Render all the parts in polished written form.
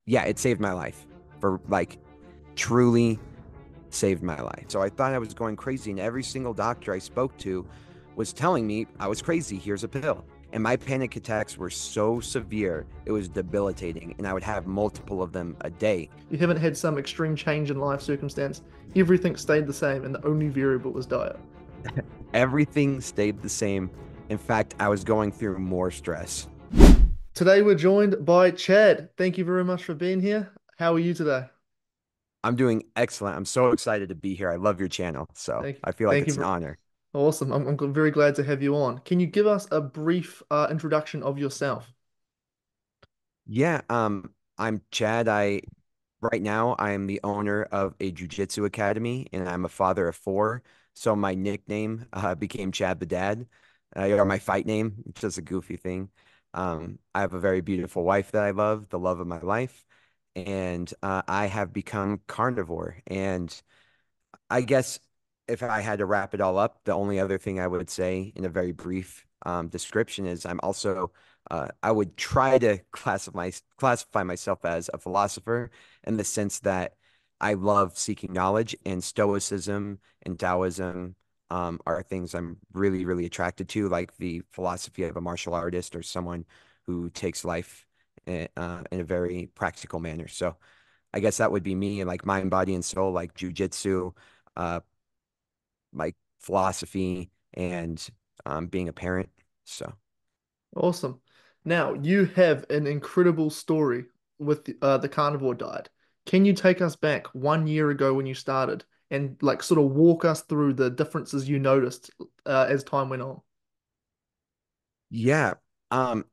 yeah, it saved my life for like truly saved my life. So I thought I was going crazy, and every single doctor I spoke to was telling me I was crazy. Here's a pill. And my panic attacks were so severe, it was debilitating, and I would have multiple of them a day. You haven't had some extreme change in life circumstance. Everything stayed the same, and the only variable was diet. Everything stayed the same. In fact, I was going through more stress. Today we're joined by Chad. Thank you very much for being here. How are you today? I'm doing excellent. I'm so excited to be here. I love your channel. So Thank you. I feel like Thank you. it's an honor. Awesome. I'm very glad to have you on. Can you give us a brief introduction of yourself? Yeah, I'm Chad. Right now I am the owner of a jiu-jitsu academy and I'm a father of four. So my nickname became Chad the Dad, or my fight name, it's just a goofy thing. I have a very beautiful wife that I love, the love of my life, and I have become carnivore. And I guess if I had to wrap it all up, the only other thing I would say in a very brief description is I'm also I would try to classify myself as a philosopher in the sense that I love seeking knowledge, and Stoicism and Taoism are things I'm really, really attracted to, like the philosophy of a martial artist or someone who takes life in a very practical manner. So I guess that would be me, like mind, body, and soul, like jujitsu, uh, like philosophy, and being a parent. So, Awesome. Now, you have an incredible story with the carnivore diet. Can you take us back 1 year ago when you started and like sort of walk us through the differences you noticed as time went on? yeah,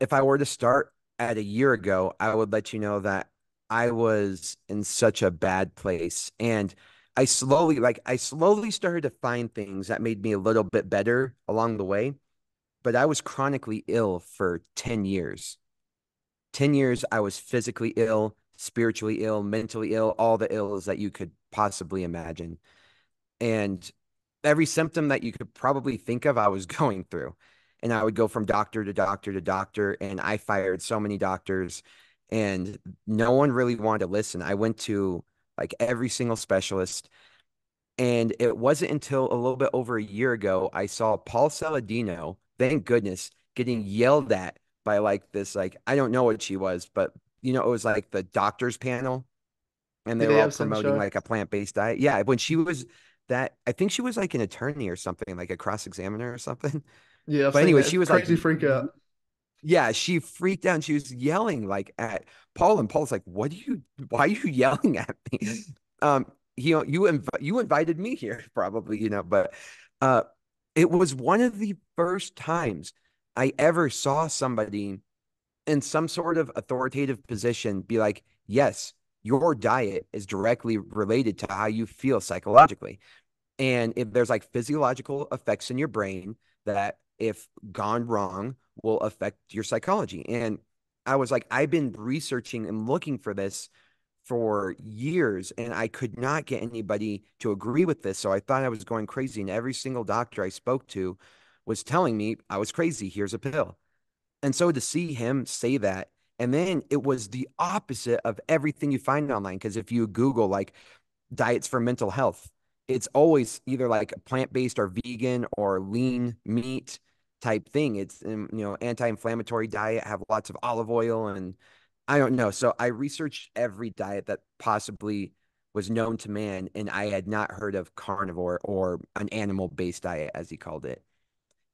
if I were to start at a year ago, I would let you know that I was in such a bad place. And I slowly started to find things that made me a little bit better along the way. But I was chronically ill for 10 years. 10 years, I was physically ill, spiritually ill, mentally ill, all the ills that you could possibly imagine. And every symptom that you could probably think of, I was going through. And I would go from doctor to doctor to doctor. And I fired so many doctors, and no one really wanted to listen. I went to like every single specialist. And it wasn't until a little bit over a year ago, I saw Paul Saladino, thank goodness, getting yelled at by like this, like, I don't know what she was, but it was like the doctors panel, and they Did he were all have some promoting show? like a plant-based diet. Yeah, when she was that, I think she was like an attorney or something, like a cross-examiner or something. Yeah, I've But seen anyway, that. she It's was like, crazy freak out. yeah, she freaked out and she was yelling like at Paul, and Paul's like, why are you yelling at me? Um, you invited me here, probably, but uh it was one of the first times I ever saw somebody in some sort of authoritative position be like, yes, your diet is directly related to how you feel psychologically. And if there's like physiological effects in your brain that, if gone wrong, will affect your psychology. And I was like, I've been researching and looking for this for years, and I could not get anybody to agree with this. So I thought I was going crazy. And every single doctor I spoke to was telling me I was crazy. Here's a pill. And so to see him say that, and then it was the opposite of everything you find online. Because if you Google like diets for mental health, it's always either like a plant-based or vegan or lean meat type thing. It's anti-inflammatory diet, have lots of olive oil, and I don't know. So I researched every diet that possibly was known to man, and I had not heard of carnivore, or an animal-based diet as he called it.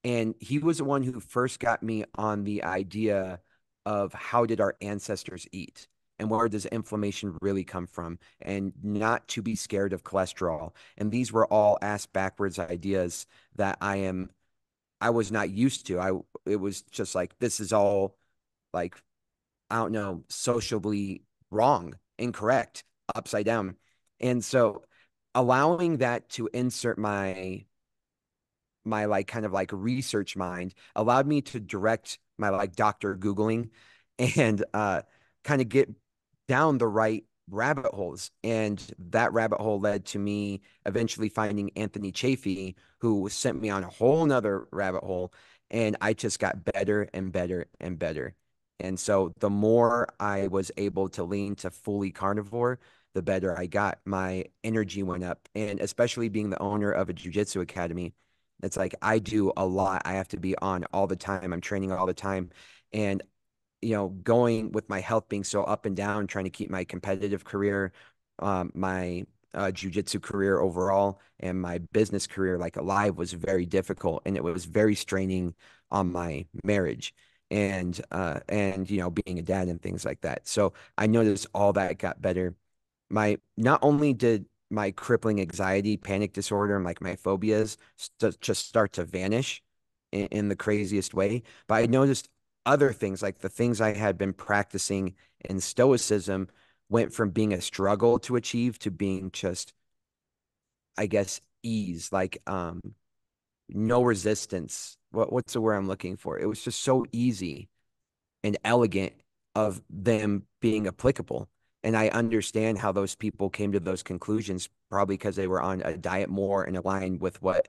And he was the one who first got me on the idea of how did our ancestors eat, and where does inflammation really come from, and not to be scared of cholesterol. And these were all ass backwards ideas that I was not used to. It was just like, this is all like, I don't know, socially wrong, incorrect, upside down. And so allowing that to insert my like kind of like research mind allowed me to direct my like doctor Googling, and kind of get down the right rabbit holes. And that rabbit hole led to me eventually finding Anthony Chafee, who sent me on a whole nother rabbit hole. And I just got better and better and better. And so the more I was able to lean to fully carnivore, the better I got. My energy went up. And especially being the owner of a jujitsu academy, it's like I do a lot. I have to be on all the time. I'm training all the time. And going with my health being so up and down, trying to keep my competitive career, my jujitsu career overall, and my business career like alive was very difficult, and it was very straining on my marriage and being a dad and things like that. So I noticed all that got better. My Not only did my crippling anxiety, panic disorder, and like my phobias just start to vanish in the craziest way, but I noticed other things, like the things I had been practicing in stoicism, went from being a struggle to achieve to being just, I guess, ease, like no resistance. What's the word I'm looking for? It was just so easy and elegant of them being applicable. And I understand how those people came to those conclusions, probably because they were on a diet more in line with what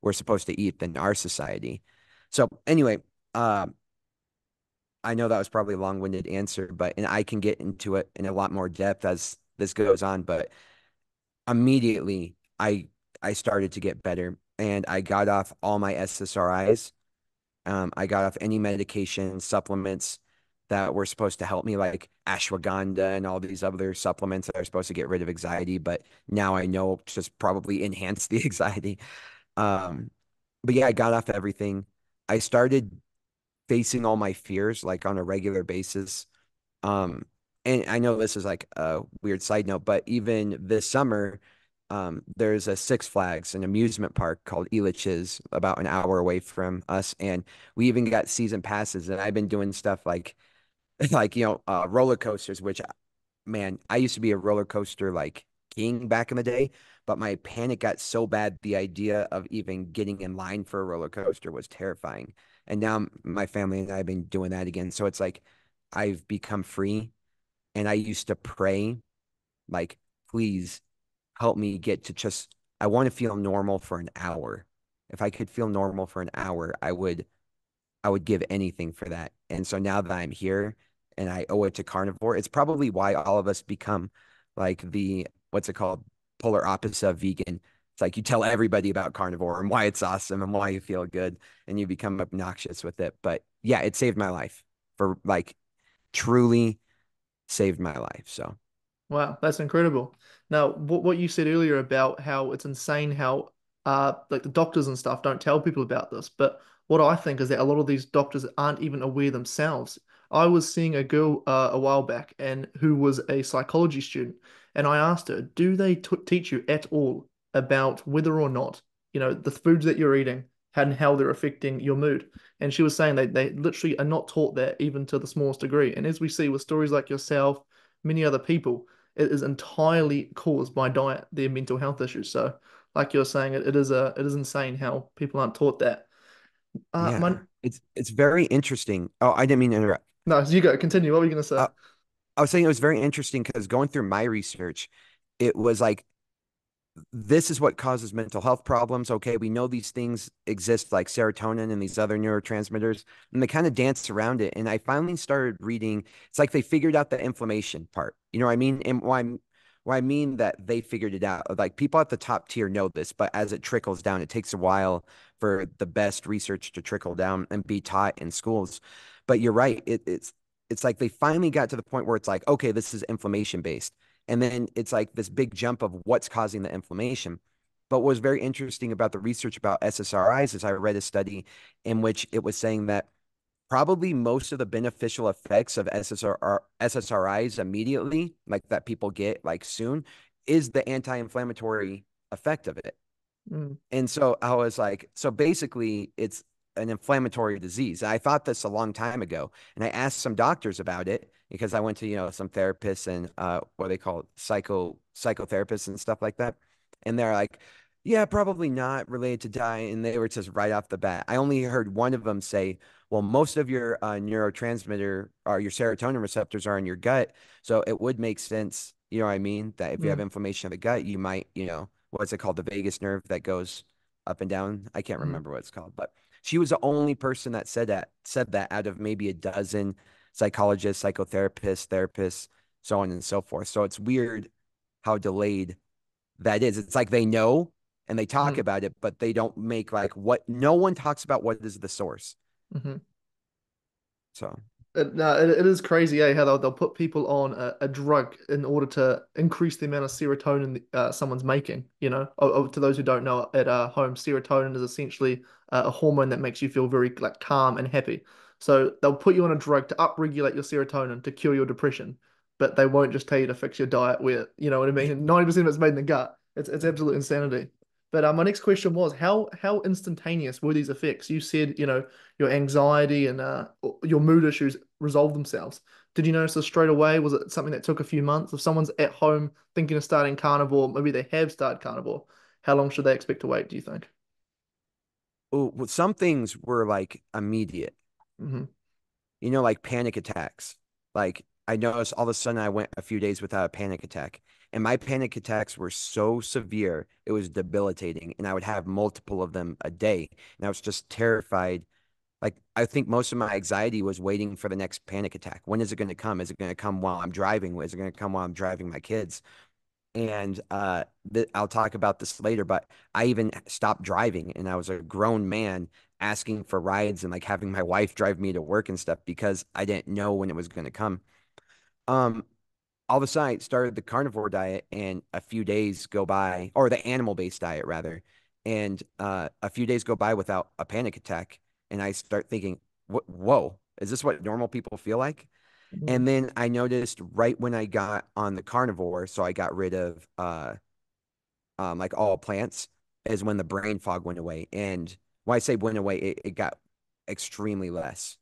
we're supposed to eat than our society. So anyway, uh, I know that was probably a long-winded answer, but and I can get into it in a lot more depth as this goes on, but immediately I started to get better and I got off all my SSRIs. I got off any medication, supplements that were supposed to help me, like ashwagandha and all these other supplements that are supposed to get rid of anxiety, but now I know just probably enhance the anxiety. Um, but yeah, I got off everything. I started facing all my fears like on a regular basis. Um, and I know this is like a weird side note, but even this summer, there's a Six Flags, an amusement park called Elitch's, about an hour away from us, and we even got season passes. And I've been doing stuff like, roller coasters, which, man, I used to be a roller coaster like king back in the day, but my panic got so bad, the idea of even getting in line for a roller coaster was terrifying. And now my family and I have been doing that again. So it's like I've become free. And I used to pray, like, please help me get to just, I want to feel normal for an hour. If I could feel normal for an hour, I would give anything for that. And so now that I'm here and I owe it to carnivore, it's probably why all of us become like what's it called? Polar opposite of vegan. It's like you tell everybody about carnivore and why it's awesome and why you feel good and you become obnoxious with it. But yeah, it saved my life, for like truly saved my life. So Wow, that's incredible. Now, what you said earlier about how it's insane how like the doctors and stuff don't tell people about this, but what I think is that a lot of these doctors aren't even aware themselves. I was seeing a girl a while back and who was a psychology student, and I asked her, "Do they t teach you at all about whether or not, the foods that you're eating and how they're affecting your mood?" And she was saying they literally are not taught that even to the smallest degree. And as we see with stories like yourself, many other people, it is entirely caused by diet, their mental health issues. So, like you're saying, it is insane how people aren't taught that. My yeah, it's very interesting. Oh, I didn't mean to interrupt. No, you go. Continue. What were you gonna say? Uh, I was saying it was very interesting because going through my research, it was like this is what causes mental health problems. Okay, we know these things exist like serotonin and these other neurotransmitters, and they kind of dance around it. And I finally started reading, it's like they figured out the inflammation part. You know what I mean? And why I mean that they figured it out. Like people at the top tier know this, but as it trickles down, it takes a while for the best research to trickle down and be taught in schools. But you're right. It's like they finally got to the point where it's like, okay, this is inflammation based. And then it's like this big jump of what's causing the inflammation. But what was very interesting about the research about SSRIs is I read a study in which it was saying that probably most of the beneficial effects of SSRIs immediately, like that people get like soon, is the anti-inflammatory effect of it. Mm, And so I was like, so basically it's an inflammatory disease. I thought this a long time ago. And I asked some doctors about it because I went to, some therapists and what they call psychotherapists and stuff like that. And they're like, yeah, probably not related to diet. And they were just right off the bat. I only heard one of them say, well, most of your neurotransmitter or your serotonin receptors are in your gut. So it would make sense, you know what I mean? That if you have mm, inflammation of the gut, you might, what's it called? The vagus nerve that goes up and down. I can't mm, remember what it's called, but she was the only person that said that out of maybe a dozen psychologists, psychotherapists, therapists, so on and so forth. So it's weird how delayed that is. It's like they know and they talk Mhm. about it, but they don't make like what no one talks about what is the source. Mhm. So, No, it is crazy, how they'll put people on a drug in order to increase the amount of serotonin someone's making. To those who don't know, at home, serotonin is essentially a hormone that makes you feel very like calm and happy. So they'll put you on a drug to upregulate your serotonin to cure your depression, but they won't just tell you to fix your diet where, you know what I mean? 90% of it's made in the gut. It's absolute insanity. But my next question was how instantaneous were these effects? You said, your anxiety and your mood issues resolve themselves. Did you notice this straight away? Was it something that took a few months? If someone's at home thinking of starting carnivore, maybe they have started carnivore, how long should they expect to wait, do you think? ooh, well, some things were like immediate, Hmm. like panic attacks. Like I noticed all of a sudden I went a few days without a panic attack. And my panic attacks were so severe, it was debilitating. And I would have multiple of them a day. And I was just terrified. Like I think most of my anxiety was waiting for the next panic attack. When is it going to come? Is it going to come while I'm driving? Is it going to come while I'm driving my kids? And I'll talk about this later, but I even stopped driving and I was a grown man asking for rides and like having my wife drive me to work and stuff because I didn't know when it was going to come. Um, all of a sudden I started the carnivore diet and a few days go by, or the animal-based diet rather, and a few days go by without a panic attack. And I start thinking, whoa, is this what normal people feel like? Hmm. And then I noticed right when I got on the carnivore, so I got rid of like all plants, is when the brain fog went away. And when I say went away, it got extremely less.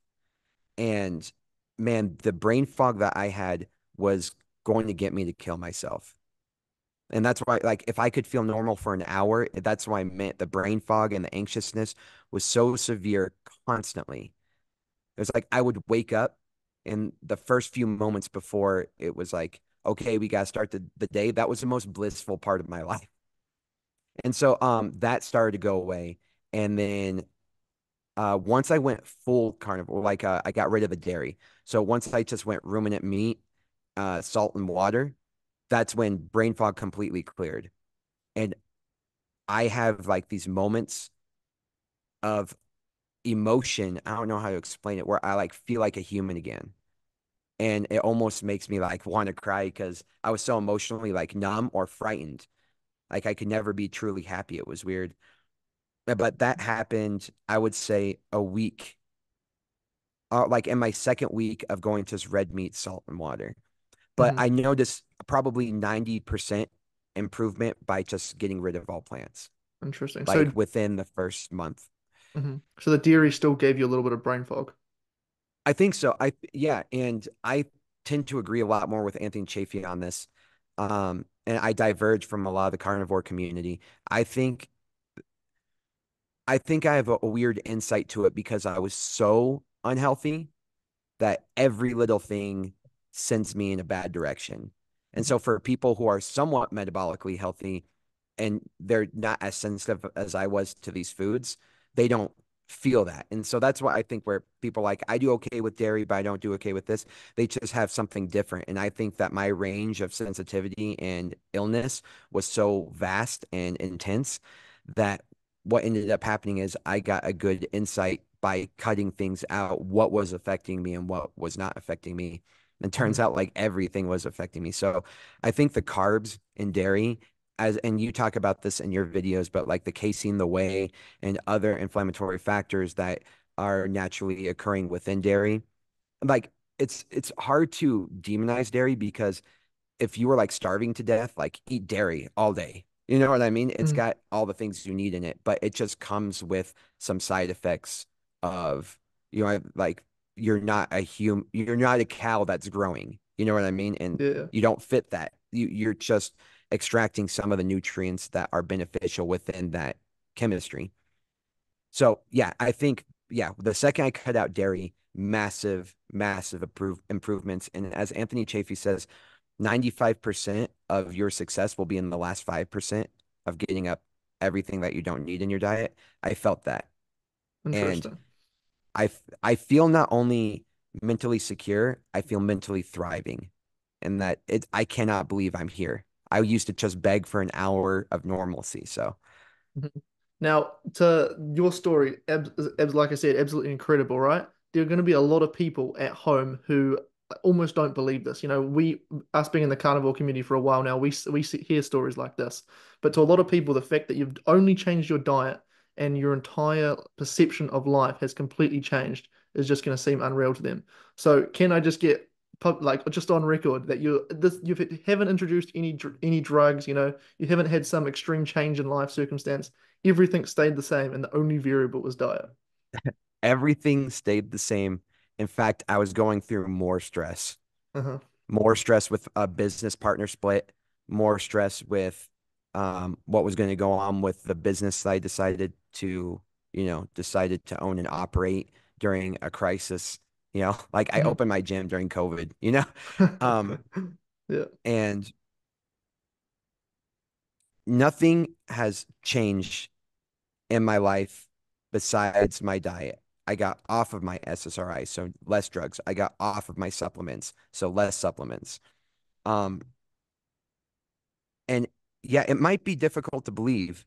And man, the brain fog that I had was going to get me to kill myself. And that's why, like, if I could feel normal for an hour, that's why I meant the brain fog and the anxiousness was so severe constantly. It was like I would wake up and the first few moments before it was like, okay, we got to start the day. That was the most blissful part of my life. And so that started to go away. And then once I went full carnivore, like I got rid of the dairy. So once I just went ruminant meat, salt and water, that's when brain fog completely cleared. And I have like these moments of emotion. I don't know how to explain it, where I like feel like a human again. And it almost makes me like want to cry because I was so emotionally like numb or frightened. Like I could never be truly happy. It was weird. But that happened, I would say, a week, like in my second week of going to red meat, salt, and water. But Hmm. I noticed probably 90% improvement by just getting rid of all plants, Interesting. like within the first month. So the dairy still gave you a little bit of brain fog. I think so. Yeah, and I tend to agree a lot more with Anthony Chafee on this. And I diverge from a lot of the carnivore community. I think I think I have a weird insight to it because I was so unhealthy that every little thing sends me in a bad direction. And Mhm. so for people who are somewhat metabolically healthy and they're not as sensitive as I was to these foods, they don't feel that. And so that's why I think where people are like, I do okay with dairy, but I don't do okay with this. They just have something different. And I think that my range of sensitivity and illness was so vast and intense that what ended up happening is I got a good insight by cutting things out, what was affecting me and what was not affecting me. And turns Mhm. out like everything was affecting me. So I think the carbs in dairy, as and you talk about this in your videos, but like the casein, the whey, and other inflammatory factors that are naturally occurring within dairy, like it's hard to demonize dairy because if you were like starving to death, like eat dairy all day. You know what I mean? It's Mhm. got all the things you need in it, but it just comes with some side effects of, like you're not a cow that's growing. You know what I mean? And Yeah. you don't fit that. You're just extracting some of the nutrients that are beneficial within that chemistry. So yeah, I think yeah, the second I cut out dairy, massive, massive improvements. And as Anthony Chafee says, 95% of your success will be in the last 5% of getting up everything that you don't need in your diet. I felt that. And Interesting. I feel not only mentally secure, I feel mentally thriving. And that I cannot believe I'm here. I used to just beg for an hour of normalcy. So Mhm. Now, to your story, like I said, absolutely incredible, right? There are going to be a lot of people at home who almost don't believe this. You know, us being in the carnivore community for a while now, hear stories like this. But to a lot of people, the fact that you've only changed your diet and your entire perception of life has completely changed is just going to seem unreal to them. So, can I just get like just on record that you haven't introduced any drugs, you know, you haven't had some extreme change in life circumstance. Everything stayed the same, and the only variable was diet. everything stayed the same. In fact, I was going through Uh-huh. more stress with a business partner split, more stress with what was going to go on with the business I decided to own and operate during a crisis. Like I Mhm. opened my gym during COVID, Yeah. and nothing has changed in my life besides my diet. I got off of my SSRI, so less drugs. I got off of my supplements, so less supplements. Um, And yeah, it might be difficult to believe,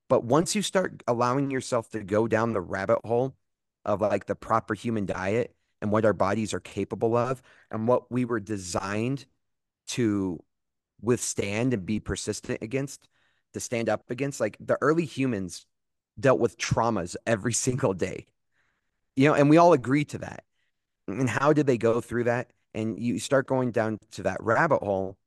but once you start allowing yourself to go down the rabbit hole of like the proper human diet and what our bodies are capable of and what we were designed to withstand and be persistent against, to stand up against, like the early humans dealt with traumas every single day, and we all agree to that. And how did they go through that? And you start going down to that rabbit hole,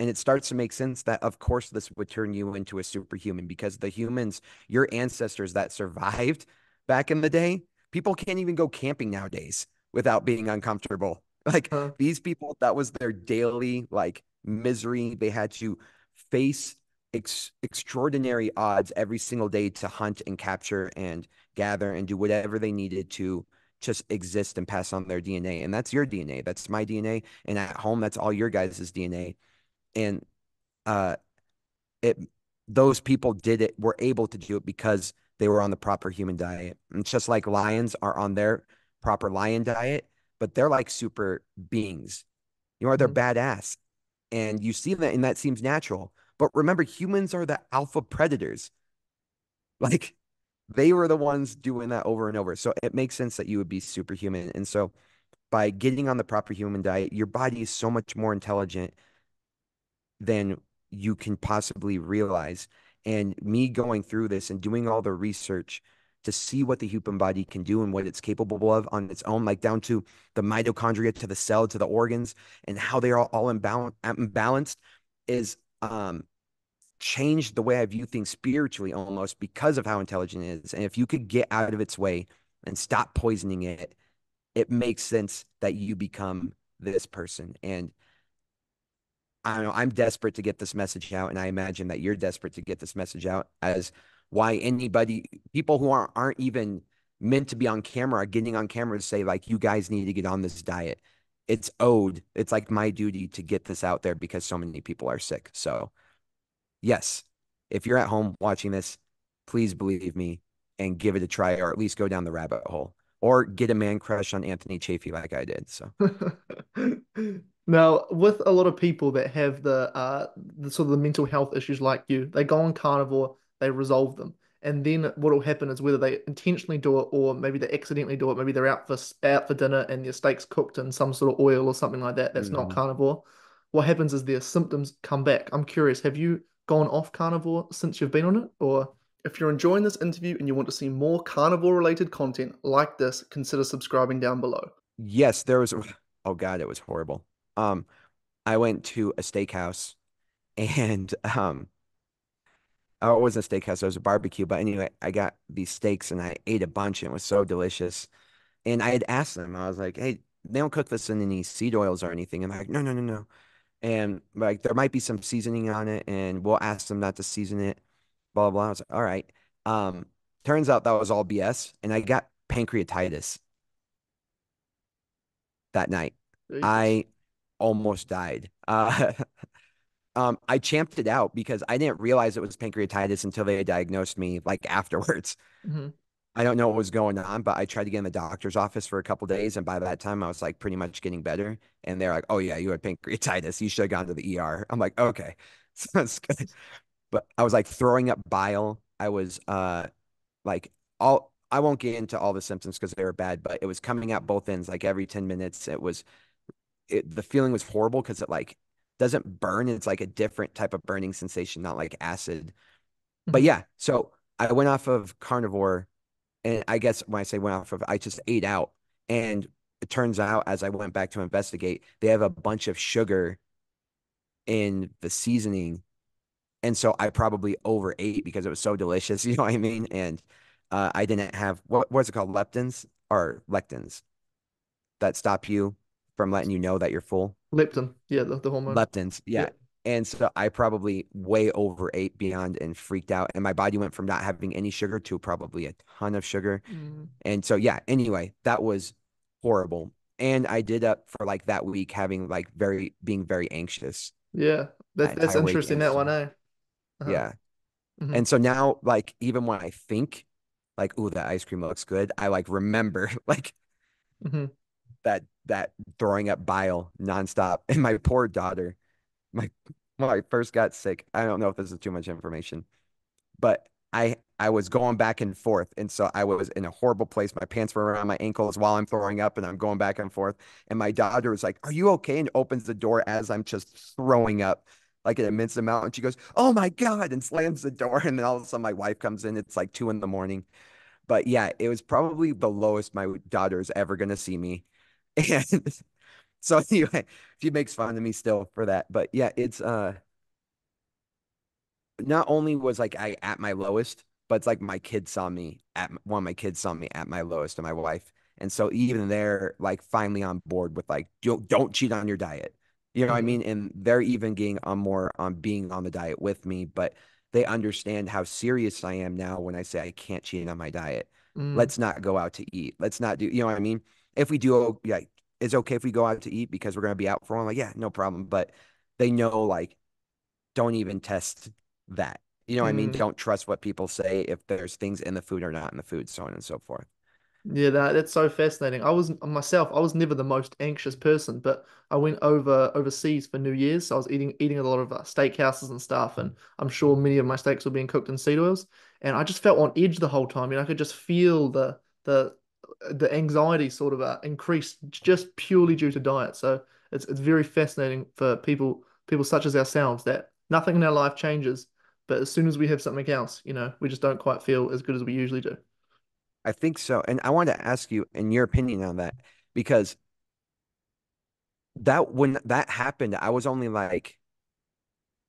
and it starts to make sense that, of course, this would turn you into a superhuman because the humans, your ancestors that survived back in the day, people can't even go camping nowadays without being uncomfortable. Like Uh, these people, that was their daily like misery. They had to face extraordinary odds every single day to hunt and capture and gather and do whatever they needed to just exist and pass on their DNA. And that's your DNA. That's my DNA. And at home, that's all your guys' DNA. And uh it those people were able to do it because they were on the proper human diet. And it's just like lions are on their proper lion diet, but they're like super beings. They're mhm. badass. And you see that, and that seems natural. But remember, humans are the alpha predators. Like they were the ones doing that over and over. So it makes sense that you would be superhuman. And so by getting on the proper human diet, your body is so much more intelligent than you can possibly realize. And me going through this and doing all the research to see what the human body can do and what it's capable of on its own, like down to the mitochondria, to the cell, to the organs, and how they are all imbalanced, is changed the way I view things spiritually almost because of how intelligent it is. And if you could get out of its way and stop poisoning it, it makes sense that you become this person. And I don't know, I'm desperate to get this message out. And I imagine that you're desperate to get this message out as why people who aren't even meant to be on camera are getting on camera to say, like, you guys need to get on this diet. It's owed. It's like my duty to get this out there because so many people are sick. So, yes, if you're at home watching this, please believe me and give it a try, or at least go down the rabbit hole, or get a man crush on Anthony Chafee like I did. So, Now, with a lot of people that have the sort of the mental health issues like you, they go on carnivore, they resolve them, and then what will happen is whether they intentionally do it or maybe they accidentally do it, maybe they're out for dinner and their steak's cooked in some sort of oil or something like that. That's not mhm. carnivore. What happens is their symptoms come back. I'm curious, have you gone off carnivore since you've been on it, or? If you're enjoying this interview and you want to see more carnivore related content like this, consider subscribing down below. Yes, there was, oh God, it was horrible. Um, I went to a steakhouse and oh, it wasn't a steakhouse, it was a barbecue. But anyway, I got these steaks and I ate a bunch and it was so delicious. And I had asked them, I was like, hey, they don't cook this in any seed oils or anything. And they're like, no, no, no, no. And like there might be some seasoning on it, and we'll ask them not to season it, blah, blah, blah. I was like, all right. Um, Turns out that was all BS, and I got pancreatitis that night. Jesus. I almost died. I champed it out because I didn't realize it was pancreatitis until they diagnosed me like afterwards. Mhm. I don't know what was going on, but I tried to get in the doctor's office for a couple days, and by that time I was like pretty much getting better. And they're like, "Oh yeah, you had pancreatitis. You should have gone to the ER." I'm like, "Okay." So that's good. But I was like throwing up bile. I was like all I won't get into all the symptoms because they were bad, but it was coming out both ends like every 10 minutes. The feeling was horrible because it like doesn't burn. It's like a different type of burning sensation, not like acid. But Hmm. yeah, so I went off of carnivore, and I guess when I say went off of, I just ate out. And it turns out, as I went back to investigate, they have a bunch of sugar in the seasoning. And so I probably overate because it was so delicious. You know what I mean? And I didn't have what's it called? Leptins or lectins that stop you from letting you know that you're full. Leptin, yeah, the hormone. Leptins, Yeah. yeah. And so I probably way overate beyond and freaked out. And my body went from not having any sugar to probably a ton of sugar. Mm. And so, yeah, anyway, that was horrible. And I did up for like that week having like being very anxious Yeah, that that's entire week. interesting, And that so, one, eh? Uh-huh. yeah. Hmm. And so now, like, even when I think, like, ooh, that ice cream looks good, I like remember like Hmm. that throwing up bile nonstop. And my poor daughter, my when I first got sick, I don't know if this is too much information, but I was going back and forth, and so I was in a horrible place. My pants were around my ankles while I'm throwing up, and I'm going back and forth. And my daughter was like, "Are you okay?" And opens the door as I'm just throwing up like an immense amount, and she goes, "Oh my God!" and slams the door. And then all of a sudden, my wife comes in. It's like 2 in the morning. But yeah, it was probably the lowest my daughter is ever gonna see me. And so anyway, she makes fun of me still for that. But yeah, it's not only was like I at my lowest, but it's like my kids saw me at one of my kids saw me at my lowest, and my wife. And so even they're like finally on board with like don't cheat on your diet. You know what I Hmm. mean? And they're even getting on more on being on the diet with me, but they understand how serious I am now when I say I can't cheat on my diet. Mm. Let's not go out to eat. Let's not do, you know what I mean? If we do, oh, yeah, it's okay if we go out to eat because we're gonna be out for one. Like, yeah, no problem. But they know like don't even test that. You know what I mean? Mm. Don't trust what people say if there's things in the food or not in the food, so on and so forth. Yeah, that's so fascinating. I was myself, I was never the most anxious person, but I went overseas for New Year's. So I was eating a lot of steakhouses and stuff, and I'm sure many of my steaks were being cooked in seed oils, and I just felt on edge the whole time. I could just feel the anxiety sort of increase just purely due to diet. So it's very fascinating for people such as ourselves that nothing in our life changes, but as soon as we have something else, we just don't quite feel as good as we usually do. I think so. And I wanted to ask you in your opinion on that because that when that happened, I was only like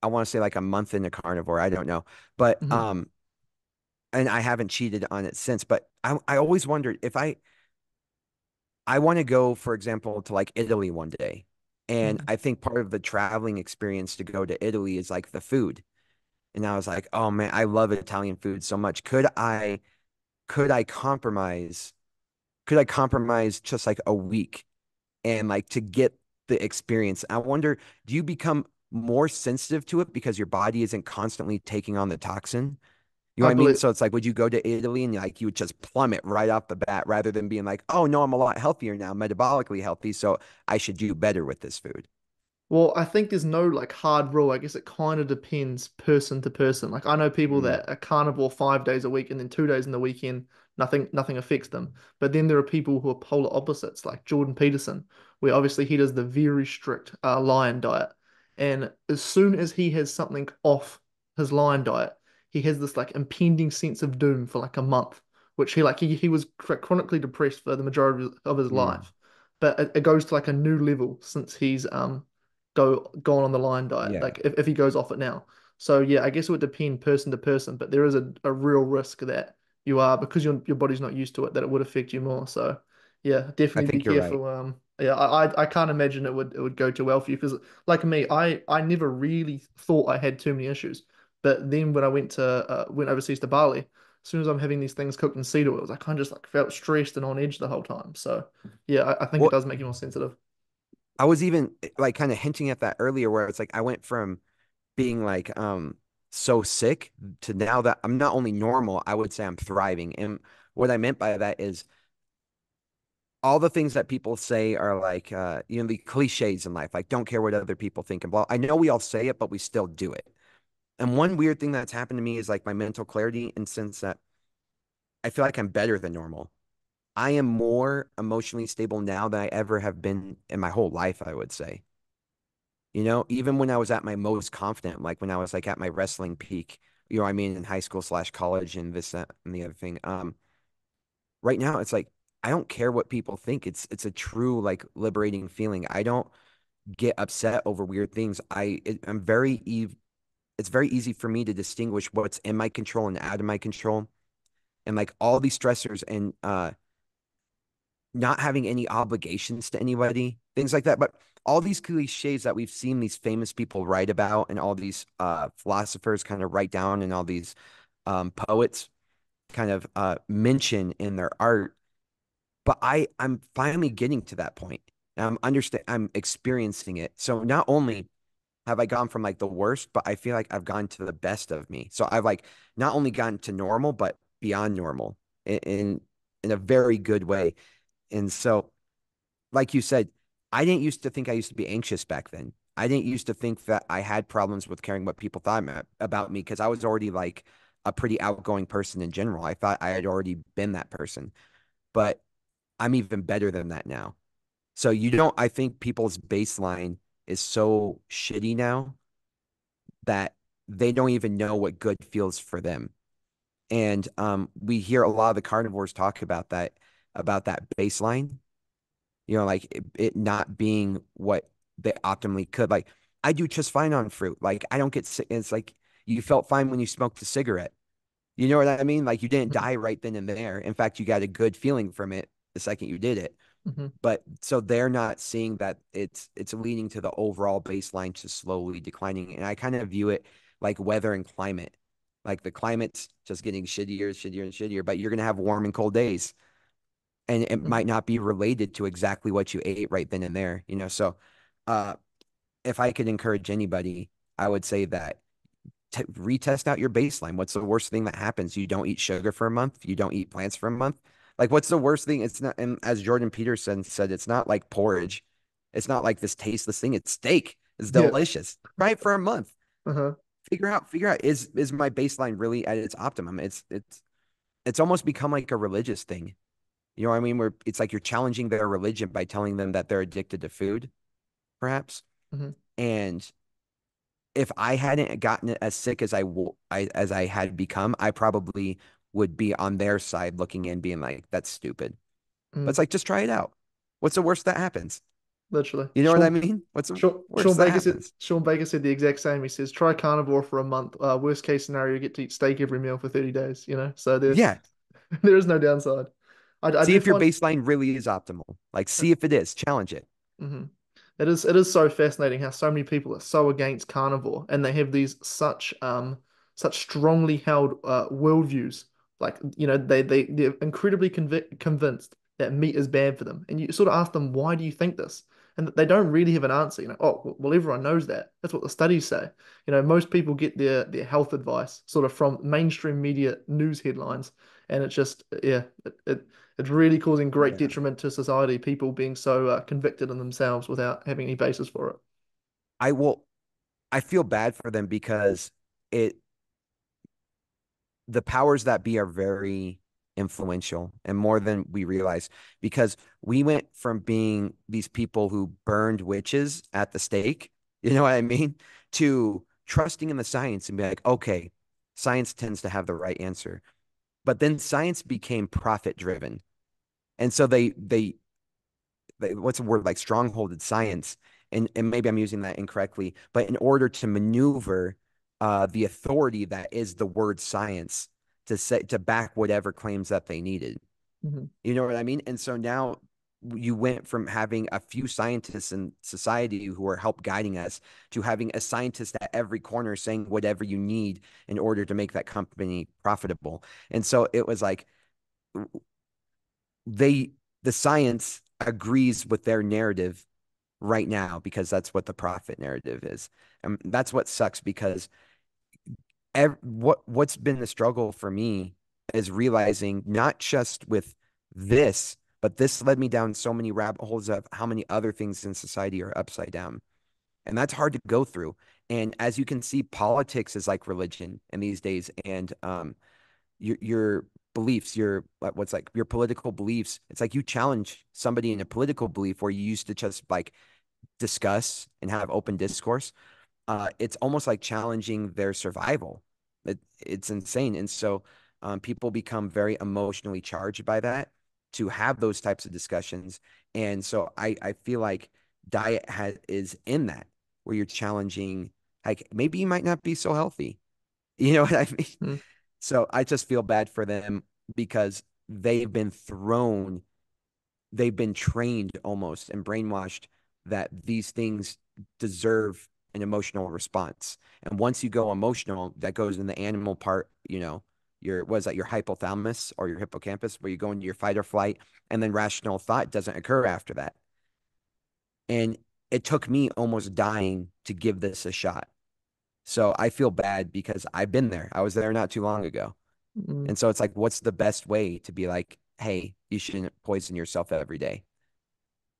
I want to say like a month into carnivore. I don't know. But Hmm. and I haven't cheated on it since, but I always wondered if I want to go, for example, to like Italy one day. And Hmm. I think part of the traveling experience to go to Italy is like the food. And I was like, oh man, I love Italian food so much. Could I compromise? Could I compromise just like a week and like to get the experience? I wonder, do you become more sensitive to it because your body isn't constantly taking on the toxin? You know I what I mean? believe. So it's like, would you go to Italy and like you would just plummet right off the bat rather than being like, oh no, I'm a lot healthier now, metabolically healthy, so I should do better with this food. Well, I think there's no like hard rule. I guess it kind of depends person to person. Like I know people Mm, that are carnivore 5 days a week and then 2 days in the weekend, nothing affects them. But then there are people who are polar opposites, like Jordan Peterson, where obviously he does the very strict lion diet. And as soon as he has something off his lion diet, he has this like impending sense of doom for like a month, which he was chronically depressed for the majority of his mm, life. But it goes to like a new level since he's gone on the line diet, yeah. like if he goes off it now. So yeah, I guess it would depend person to person, but there is a real risk that you are because your body's not used to it that it would affect you more. So yeah, I definitely be think you're right. careful. Yeah, I can't imagine it would go too well for you because like me, I never really thought I had too many issues, but then when I went overseas to Bali, as soon as I'm having these things cooked in cedar oils, I kind of just like felt stressed and on edge the whole time. So yeah, I think it Well, does make you more sensitive. I was even like kind of hinting at that earlier where it's like I went from being like so sick to now that I'm not only normal, I would say I'm thriving. And what I meant by that is all the things that people say are like, the cliches in life, like don't care what other people think and blah. I know we all say it, but we still do it. And one weird thing that's happened to me is like my mental clarity, and since that I feel like I'm better than normal. I am more emotionally stable now than I ever have been in my whole life, I would say. Even when I was at my most confident, like when I was like at my wrestling peak, I mean, in high school slash college and this, that, and the other thing. Right now it's like I don't care what people think. It's a true like liberating feeling. I don't get upset over weird things. I'm very it's very easy for me to distinguish what's in my control and out of my control. And like all these stressors and not having any obligations to anybody, things like that. But all these cliches that we've seen these famous people write about and all these philosophers kind of write down and all these poets kind of mention in their art. But I'm finally getting to that point. And I'm experiencing it. So not only have I gone from like the worst, but I feel like I've gone to the best of me. So I've like not only gotten to normal, but beyond normal in a very good way. And so, like you said, I didn't used to think I used to be anxious back then. I didn't used to think that I had problems with caring what people thought about me because I was already like a pretty outgoing person in general. I thought I had already been that person, but I'm even better than that now. So I think people's baseline is so shitty now that they don't even know what good feels for them. And we hear a lot of the carnivores talk about that baseline, like it not being what they optimally could. Like I do just fine on fruit. Like I don't get sick. It's like you felt fine when you smoked a cigarette. You know what I mean? Like you didn't Mhm. die right then and there. In fact, you got a good feeling from it the second you did it. Mhm. But so they're not seeing that it's leading to the overall baseline to slowly declining. And I kind of view it like weather and climate. Like the climate's just getting shittier, shittier, and shittier, but you're gonna have warm and cold days. And it might Mhm. not be related to exactly what you ate right then and there. So uh if I could encourage anybody, I would say that retest out your baseline. What's the worst thing that happens? You don't eat sugar for a month. You don't eat plants for a month. Like, what's the worst thing? It's not, and as Jordan Peterson said, it's not like porridge. It's not like this tasteless thing. It's steak. It's Yeah. delicious. Try it for a month. Uh-huh. Figure out is my baseline really at its optimum? It's almost become like a religious thing. You know what I mean? Where it's like you're challenging their religion by telling them that they're addicted to food, perhaps. Mhm. And if I hadn't gotten it as sick as as I had become, I probably would be on their side looking in, being like, "That's stupid." But it's Mhm. like, just try it out. What's the worst that happens? Literally. You know what I mean? What's the worst that happens? Sean Baker said the exact same. He says, try carnivore for a month. Worst case scenario, you get to eat steak every meal for 30 days, you know? So Yeah. there is no downside. I See do if your find baseline really is optimal. Like, see if it is. Challenge it. hmm it is so fascinating how so many people are so against carnivore and they have these such strongly held worldviews. Like, they're incredibly convinced that meat is bad for them. And you sort of ask them, why do you think this? And they don't really have an answer. Oh, well, everyone knows that. That's what the studies say. Most people get their health advice sort of from mainstream media news headlines. And it's just, yeah, it's really causing great Yeah. detriment to society, people being so convicted in themselves without having any basis for it. I will, I feel bad for them because it, the powers that be are very influential and more than we realize because we went from being these people who burned witches at the stake, you know what I mean, to trusting in the science and be like, okay, science tends to have the right answer. But then science became profit driven. And so they what's the word like strongholded science and maybe I'm using that incorrectly, but in order to maneuver the authority that is the word science to back whatever claims that they needed. Mhm. You know what I mean? And so now you went from having a few scientists in society who are help guiding us to having a scientist at every corner saying whatever you need in order to make that company profitable. And so it was like they the science agrees with their narrative right now because that's what the profit narrative is. And that's what sucks because what's been the struggle for me is realizing not just with this, but this led me down so many rabbit holes of how many other things in society are upside down. And that's hard to go through. And as you can see, politics is like religion in these days. And your beliefs, your what's like your political beliefs, it's like you challenge somebody in a political belief where you used to just like discuss and have open discourse. It's almost like challenging their survival. It's insane. And so people become very emotionally charged by that to have those types of discussions. And so I feel like is in that where you're challenging, like maybe you might not be so healthy. You know what I mean? Mm, So I just feel bad for them because they've been trained almost and brainwashed that these things deserve an emotional response. And once you go emotional, that goes in the animal part, your was that your hypothalamus or your hippocampus, where you go into your fight or flight, and then rational thought doesn't occur after that. And it took me almost dying to give this a shot. So I feel bad because I've been there. I was there not too long ago. mm. And so it's like, what's the best way to be like, hey, you shouldn't poison yourself every day?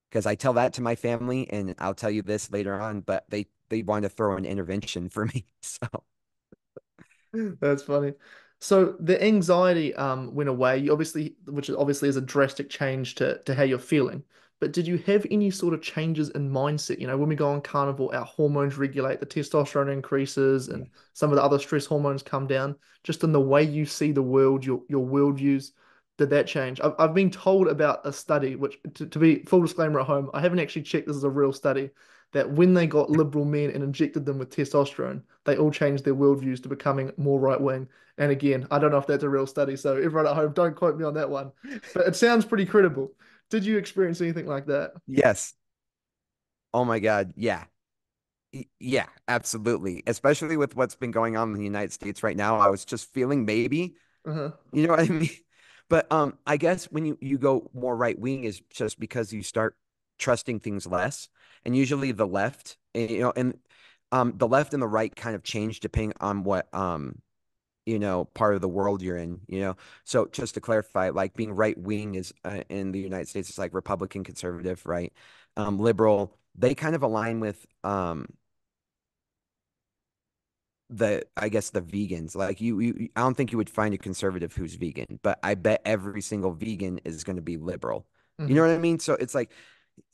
Because I tell that to my family, and I'll tell you this later on, but they want to throw an intervention for me. So That's funny. So the anxiety went away. You obviously, which is obviously is a drastic change to how you're feeling. But did you have any sort of changes in mindset? You know, when we go on carnivore, our hormones regulate, the testosterone increases, yeah. and some of the other stress hormones come down. Just in the way you see the world, your worldviews, did that change? I've been told about a study, which to be full disclaimer at home, I haven't actually checked this is a real study, that when they got liberal men and injected them with testosterone, they all changed their worldviews to becoming more right wing. And again, I don't know if that's a real study, so everyone at home, don't quote me on that one. But it sounds pretty credible. Did you experience anything like that? Yes. Oh my God. Yeah. Yeah, absolutely. Especially with what's been going on in the United States right now. I was just feeling maybe, Uh-huh. you know what I mean? But I guess when you go more right wing is just because you start trusting things less. And usually the left, and the left and the right kind of change depending on what part of the world you're in, So just to clarify, like being right wing is in the United States, it's like Republican, conservative, right? Liberal, they kind of align with I guess the vegans. Like I don't think you would find a conservative who's vegan, but I bet every single vegan is going to be liberal. You know Hmm. what I mean? So it's like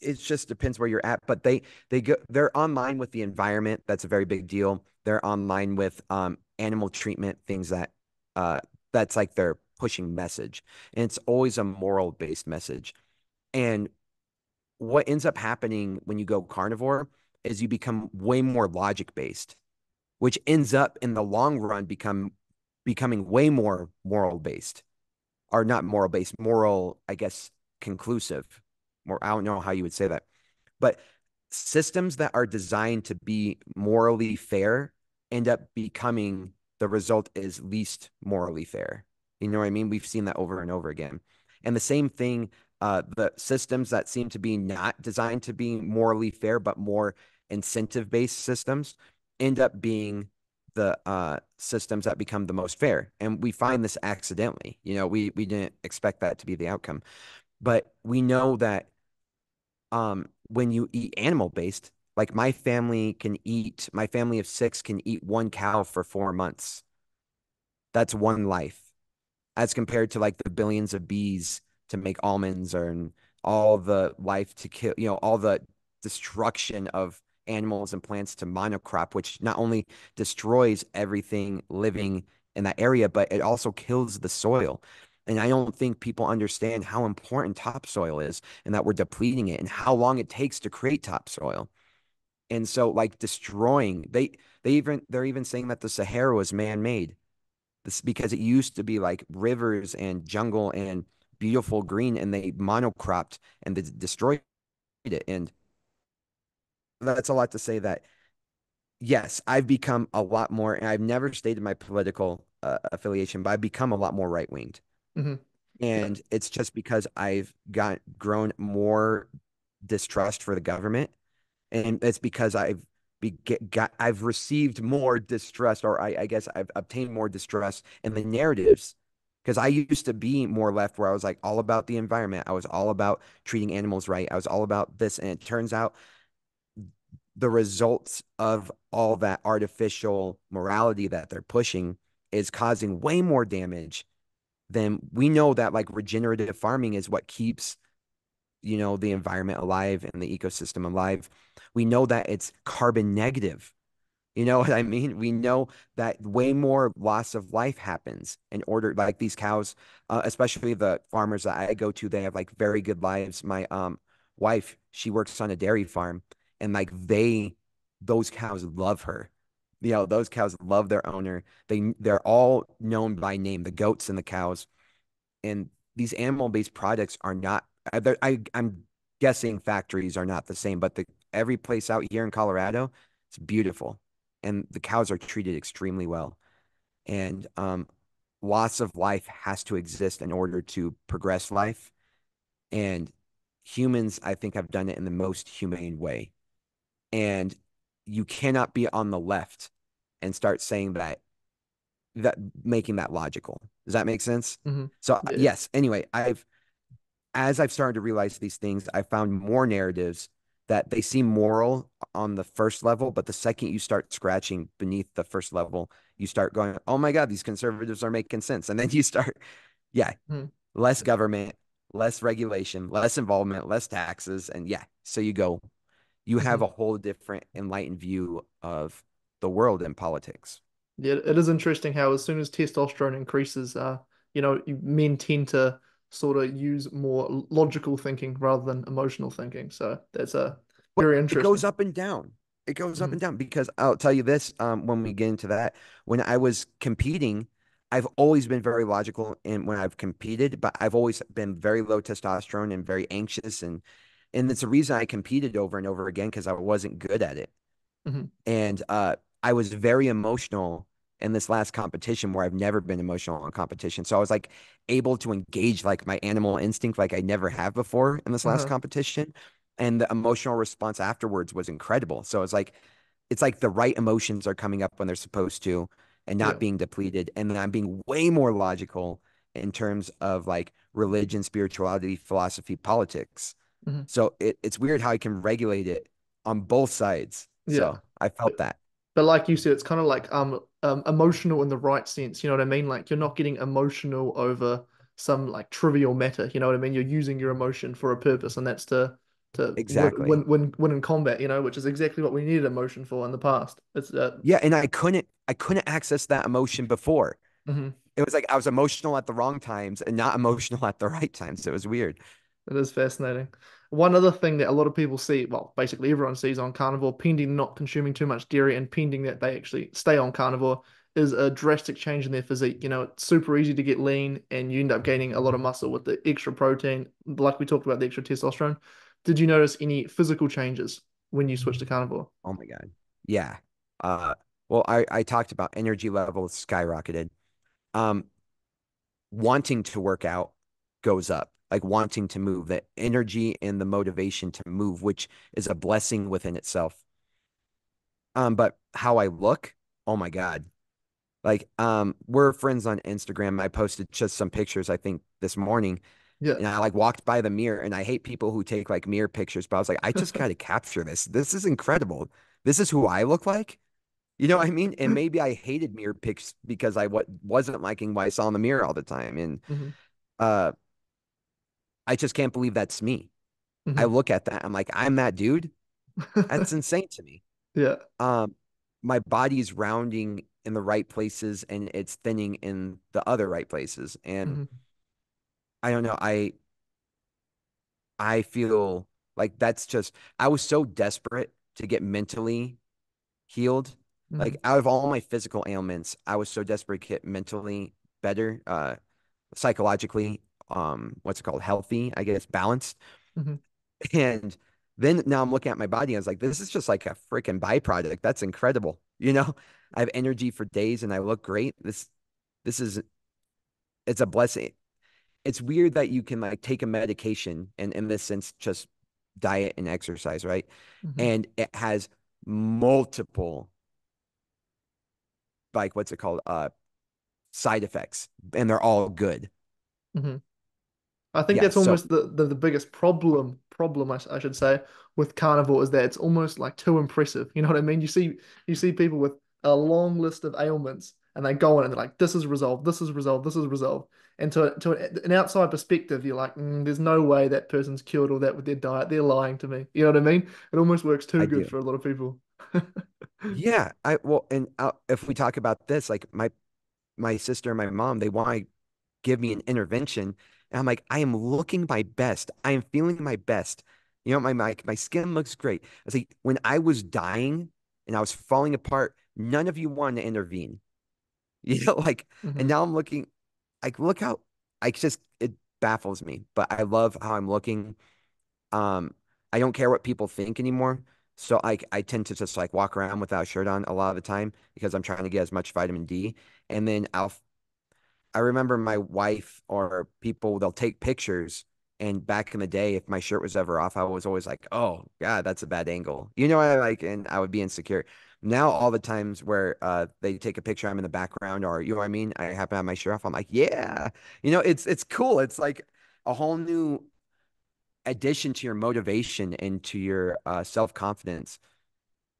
it just depends where you're at, but they're online with the environment. That's a very big deal. They're online with animal treatment, things uh that's like their pushing message. And it's always a moral based message. And what ends up happening when you go carnivore is you become way more logic based, which ends up in the long run becoming way more moral based, or not moral based, moral, I guess, conclusive. More, I don't know how you would say that, but systems that are designed to be morally fair end up becoming the result is least morally fair. You know what I mean? We've seen that over and over again. And the same thing, the systems that seem to be not designed to be morally fair, but more incentive based systems end up being the systems that become the most fair. And we find this accidentally. We didn't expect that to be the outcome. But we know that when you eat animal based, like my family of six can eat one cow for 4 months. That's one life, as compared to like the billions of bees to make almonds, or all the life to kill, all the destruction of animals and plants to monocrop, which not only destroys everything living in that area, but it also kills the soil. And I don't think people understand how important topsoil is, and that we're depleting it and how long it takes to create topsoil. And so like destroying, they're even saying that the Sahara was man-made. This because it used to be like rivers and jungle and beautiful green, and they monocropped and they destroyed it. And that's a lot to say that yes, I've become a lot more, and I've never stated my political affiliation, but I've become a lot more right winged. Hmm. Yeah. And it's just because I've grown more distrust for the government, and it's because I've received more distrust, or I guess I've obtained more distrust in the narratives Because I used to be more left where I was like all about the environment. I was all about treating animals right. I was all about this. And it turns out the results of all that artificial morality that they're pushing is causing way more damage than we know that like regenerative farming is what keeps, the environment alive and the ecosystem alive. We know that it's carbon negative. You know what I mean? We know that way more loss of life happens in order, like these cows, especially the farmers that I go to, they have like very good lives. My wife, she works on a dairy farm, and like those cows love her. Those cows love their owner. They're all known by name, the goats and the cows. And these animal-based products are not. I'm guessing factories are not the same, but every place out here in Colorado, it's beautiful and the cows are treated extremely well. And loss of life has to exist in order to progress life. And humans, I think, have done it in the most humane way. And you cannot be on the left and start saying that making that logical. Does that make sense? Hmm. So Yeah. yes. Anyway, as I've started to realize these things, I found more narratives that they seem moral on the first level, but the second you start scratching beneath the first level, you start going, oh my God, these conservatives are making sense. And then you start, yeah, Hmm. less government, less regulation, less involvement, less taxes. And yeah, so you have Hmm. a whole different enlightened view of the world and politics. Yeah, it is interesting how as soon as testosterone increases, men tend to sort of use more logical thinking rather than emotional thinking. So that's But very it interesting. goes up and down. It goes up Hmm. and down because I'll tell you this, when we get into that, when I was competing, I've always been very logical in when I've competed, but I've always been very low testosterone and very anxious and it's a reason I competed over and over again because I wasn't good at it. Hmm. And I was very emotional in this last competition where I've never been emotional in competition. So I was like able to engage like my animal instinct like I never have before in this last Uh-huh. competition. And the emotional response afterwards was incredible. So it's like the right emotions are coming up when they're supposed to and not Yeah. being depleted. And then I'm being way more logical in terms of like religion, spirituality, philosophy, politics. Hmm. So it's weird how I can regulate it on both sides. Yeah. So I But, felt that. but like you said, it's kind of like emotional in the right sense. You know what I mean? Like you're not getting emotional over some like trivial matter. You know what I mean? You're using your emotion for a purpose, and that's to Exactly. win in combat. You know, which is exactly what we needed emotion for in the past. It's Yeah, and I couldn't access that emotion before. mhm. It was like I was emotional at the wrong times and not emotional at the right times. It was weird. It is fascinating. One other thing that a lot of people see, well, basically everyone sees on carnivore, pending not consuming too much dairy and pending that they actually stay on carnivore, is a drastic change in their physique. You know, it's super easy to get lean and you end up gaining a lot of muscle with the extra protein, like we talked about the extra testosterone. Did you notice any physical changes when you switched to carnivore? Oh my God. Yeah. Uh well, I talked about energy levels skyrocketed. Um Wanting to work out goes up. Like wanting to move, the energy and the motivation to move, which is a blessing within itself. But how I look, oh my God. Like, we're friends on Instagram. I posted just some pictures, I think, this morning, Yeah. and I like walked by the mirror, and I hate people who take like mirror pictures, but I was like, I just gotta capture this. This is incredible. This is who I look like. You know what I mean? And maybe I hated mirror pics because I wasn't liking what I saw in the mirror all the time. And Hmm. uh, I just can't believe that's me. I Hmm. look at that, I'm like, I'm that dude. That's insane to me. Yeah. Um, my body's rounding in the right places and it's thinning in the other right places. And Hmm. I don't know, I feel like that's just I was so desperate to get mentally healed. Hmm. Like out of all my physical ailments, I was so desperate to get mentally better, psychologically, what's it called? Healthy, I guess, balanced. Hmm. And then now I'm looking at my body, and I was like, this is just like a freaking byproduct. That's incredible. I have energy for days and I look great. This is it's a blessing. It's weird that you can like take a medication and in this sense just diet and exercise, right? Hmm. And it has multiple, like, what's it called? side effects, and they're all good. Hmm. I think Yeah. that's So almost the biggest problem I should say with carnivore is that it's almost like too impressive. You know what I mean? You see people with a long list of ailments and they go on and they're like, this is resolved, this is resolved, this is resolved. And to an outside perspective, you're like, there's no way that person's cured all that with their diet. They're lying to me. You know what I mean? It almost works too I good do. for a lot of people. Yeah. I well, and if we talk about this, like my sister and my mom, they want to give me an intervention. And I'm like, I am looking my best. I am feeling my best. You know, my skin looks great. I was like, when I was dying and I was falling apart, none of you wanted to intervene. You know, like, and Hmm. now I'm looking, like, look how I just it baffles me. But I love how I'm looking. Um, I don't care what people think anymore. So I tend to just like walk around without a shirt on a lot of the time because I'm trying to get as much vitamin D. And then I remember my wife or people, they'll take pictures. And back in the day, if my shirt was ever off, I was always like, oh, God, that's a bad angle. You know what I like? And I would be insecure. Now, all the times where they take a picture, I'm in the background, or you know what I mean? I happen to have my shirt off. I'm like, yeah, it's cool. It's like a whole new addition to your motivation and to your self-confidence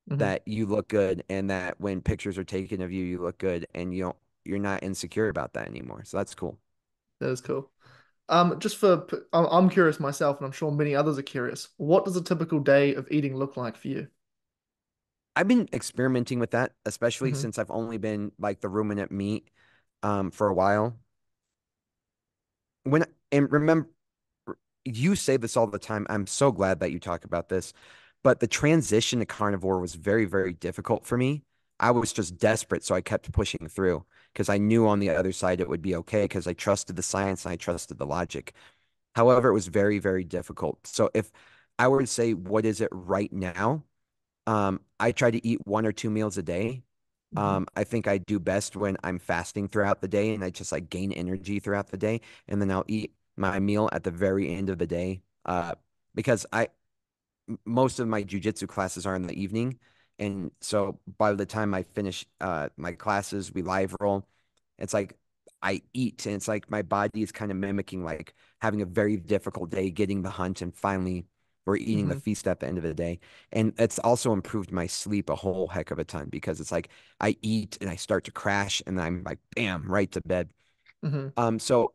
Hmm. that you look good and that when pictures are taken of you, you look good and you're not insecure about that anymore. So that's cool. That is cool. I'm curious myself, and I'm sure many others are curious. What does a typical day of eating look like for you? I've been experimenting with that, especially Hmm. since I've only been like the ruminant meat for a while. When and remember, you say this all the time. I'm so glad that you talk about this, but the transition to carnivore was very, very difficult for me. I was just desperate, so I kept pushing through because I knew on the other side it would be okay because I trusted the science and I trusted the logic. However, it was very, very difficult. So if I were to say, what is it right now? I try to eat 1 or 2 meals a day. Hmm. I think I do best when I'm fasting throughout the day and I just like gain energy throughout the day. And then I'll eat my meal at the very end of the day. Because most of my jujitsu classes are in the evening. And so by the time I finish my classes, we live roll, it's like I eat and it's like my body is kind of mimicking like having a very difficult day getting the hunt and finally we're eating the Hmm. feast at the end of the day. And it's also improved my sleep a whole heck of a ton because it's like I eat and I start to crash and I'm like, bam, right to bed. Hmm. So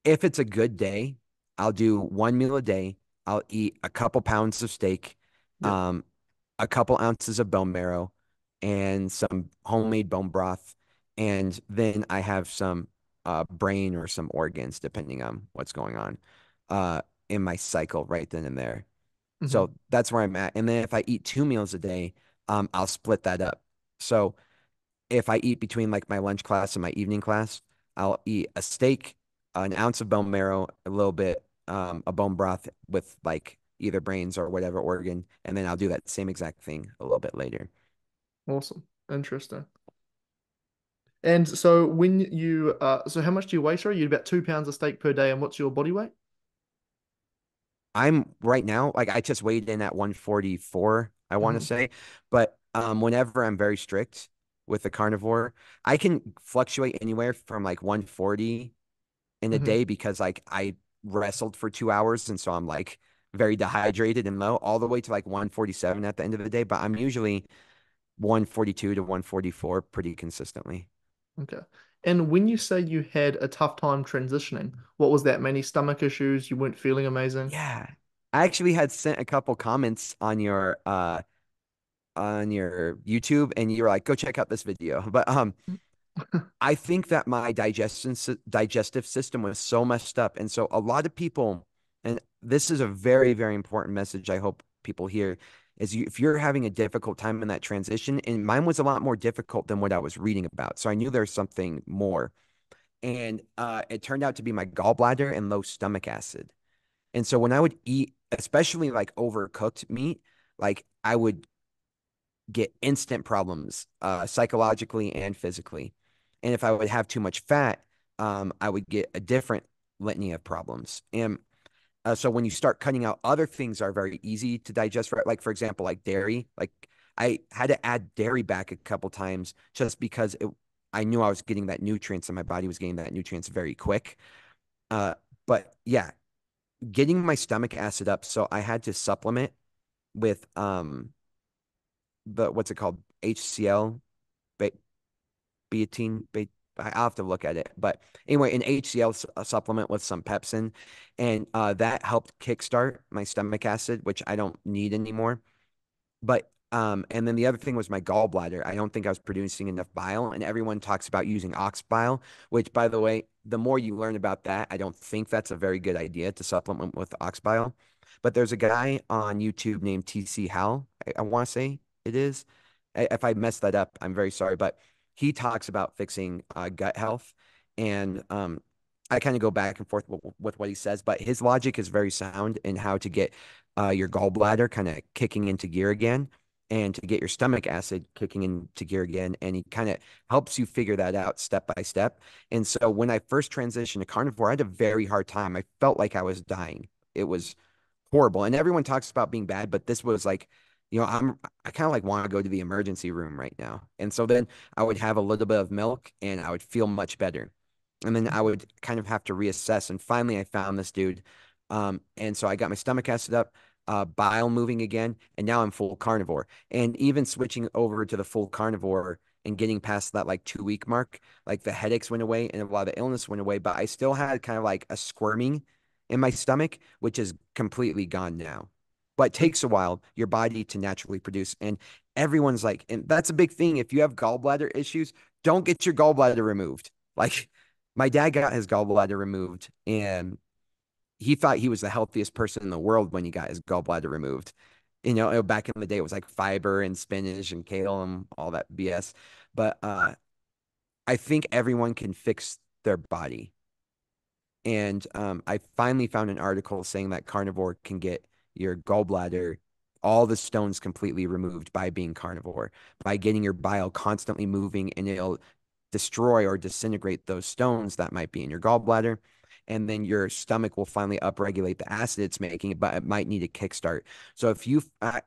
if it's a good day, I'll do 1 meal a day. I'll eat a couple pounds of steak, Yep. um, a couple ounces of bone marrow, and some homemade bone broth. And then I have some brain or some organs, depending on what's going on uh, in my cycle right then and there. Hmm. So that's where I'm at. And then if I eat 2 meals a day, I'll split that up. So if I eat between like my lunch class and my evening class, I'll eat a steak, an ounce of bone marrow, a little bit, a bone broth with like either brains or whatever organ, and then I'll do that same exact thing a little bit later. Awesome. Interesting. And so so how much do you weigh? Sorry, you eat about 2 pounds of steak per day, and what's your body weight? I'm right now, like I just weighed in at 144, I want to Hmm. say, but whenever I'm very strict with the carnivore, I can fluctuate anywhere from like 140 in a Hmm. day because like I wrestled for 2 hours and so I'm like very dehydrated and low all the way to like 147 at the end of the day, but I'm usually 142 to 144 pretty consistently. Okay. And when you say you had a tough time transitioning, what was that? Many stomach issues? You weren't feeling amazing? Yeah. I actually had sent a couple comments on your YouTube and you were like, go check out this video. But I think that my digestive system was so messed up. And so a lot of people, and this is a very, very important message I hope people hear, is if you're having a difficult time in that transition, and mine was a lot more difficult than what I was reading about. So I knew there's something more. And it turned out to be my gallbladder and low stomach acid. And so when I would eat, especially like overcooked meat, like I would get instant problems psychologically and physically. And if I would have too much fat, I would get a different litany of problems. And so when you start cutting out other things are very easy to digest, right? Like for example, like dairy, like I had to add dairy back a couple times just because I knew I was getting that nutrients and my body was getting that nutrients very quick. Uh, but yeah, getting my stomach acid up, so I had to supplement with the what's it called? HCl, be betaine, I'll have to look at it. But anyway, an HCl supplement with some pepsin, and that helped kickstart my stomach acid, which I don't need anymore. But and then the other thing was my gallbladder. I don't think I was producing enough bile, and everyone talks about using ox bile, which, by the way, the more you learn about that, I don't think that's a very good idea to supplement with ox bile. But there's a guy on YouTube named TC Howell, I want to say it is. If I messed that up, I'm very sorry, but he talks about fixing gut health, and I kind of go back and forth with what he says, but his logic is very sound in how to get your gallbladder kind of kicking into gear again and to get your stomach acid kicking into gear again. And he kind of helps you figure that out step by step. And so when I first transitioned to carnivore, I had a very hard time. I felt like I was dying. It was horrible. And everyone talks about being bad, but this was like, I kind of like want to go to the emergency room right now. And so then I would have a little bit of milk and I would feel much better. And then I would kind of have to reassess. And finally I found this dude. And so I got my stomach acid up, bile moving again, and now I'm full carnivore. And even switching over to the full carnivore and getting past that like 2 week mark, like the headaches went away and a lot of the illness went away, but I still had kind of like a squirming in my stomach, which is completely gone now. But it takes a while your body to naturally produce. And everyone's like, and that's a big thing. If you have gallbladder issues, don't get your gallbladder removed. Like my dad got his gallbladder removed and he thought he was the healthiest person in the world when he got his gallbladder removed. Back in the day, it was like fiber and spinach and kale and all that BS. But I think everyone can fix their body. And I finally found an article saying that carnivore can get your gallbladder, all the stones completely removed by being carnivore, by getting your bile constantly moving, and it'll destroy or disintegrate those stones that might be in your gallbladder. And then your stomach will finally upregulate the acid it's making, but it might need a kickstart. So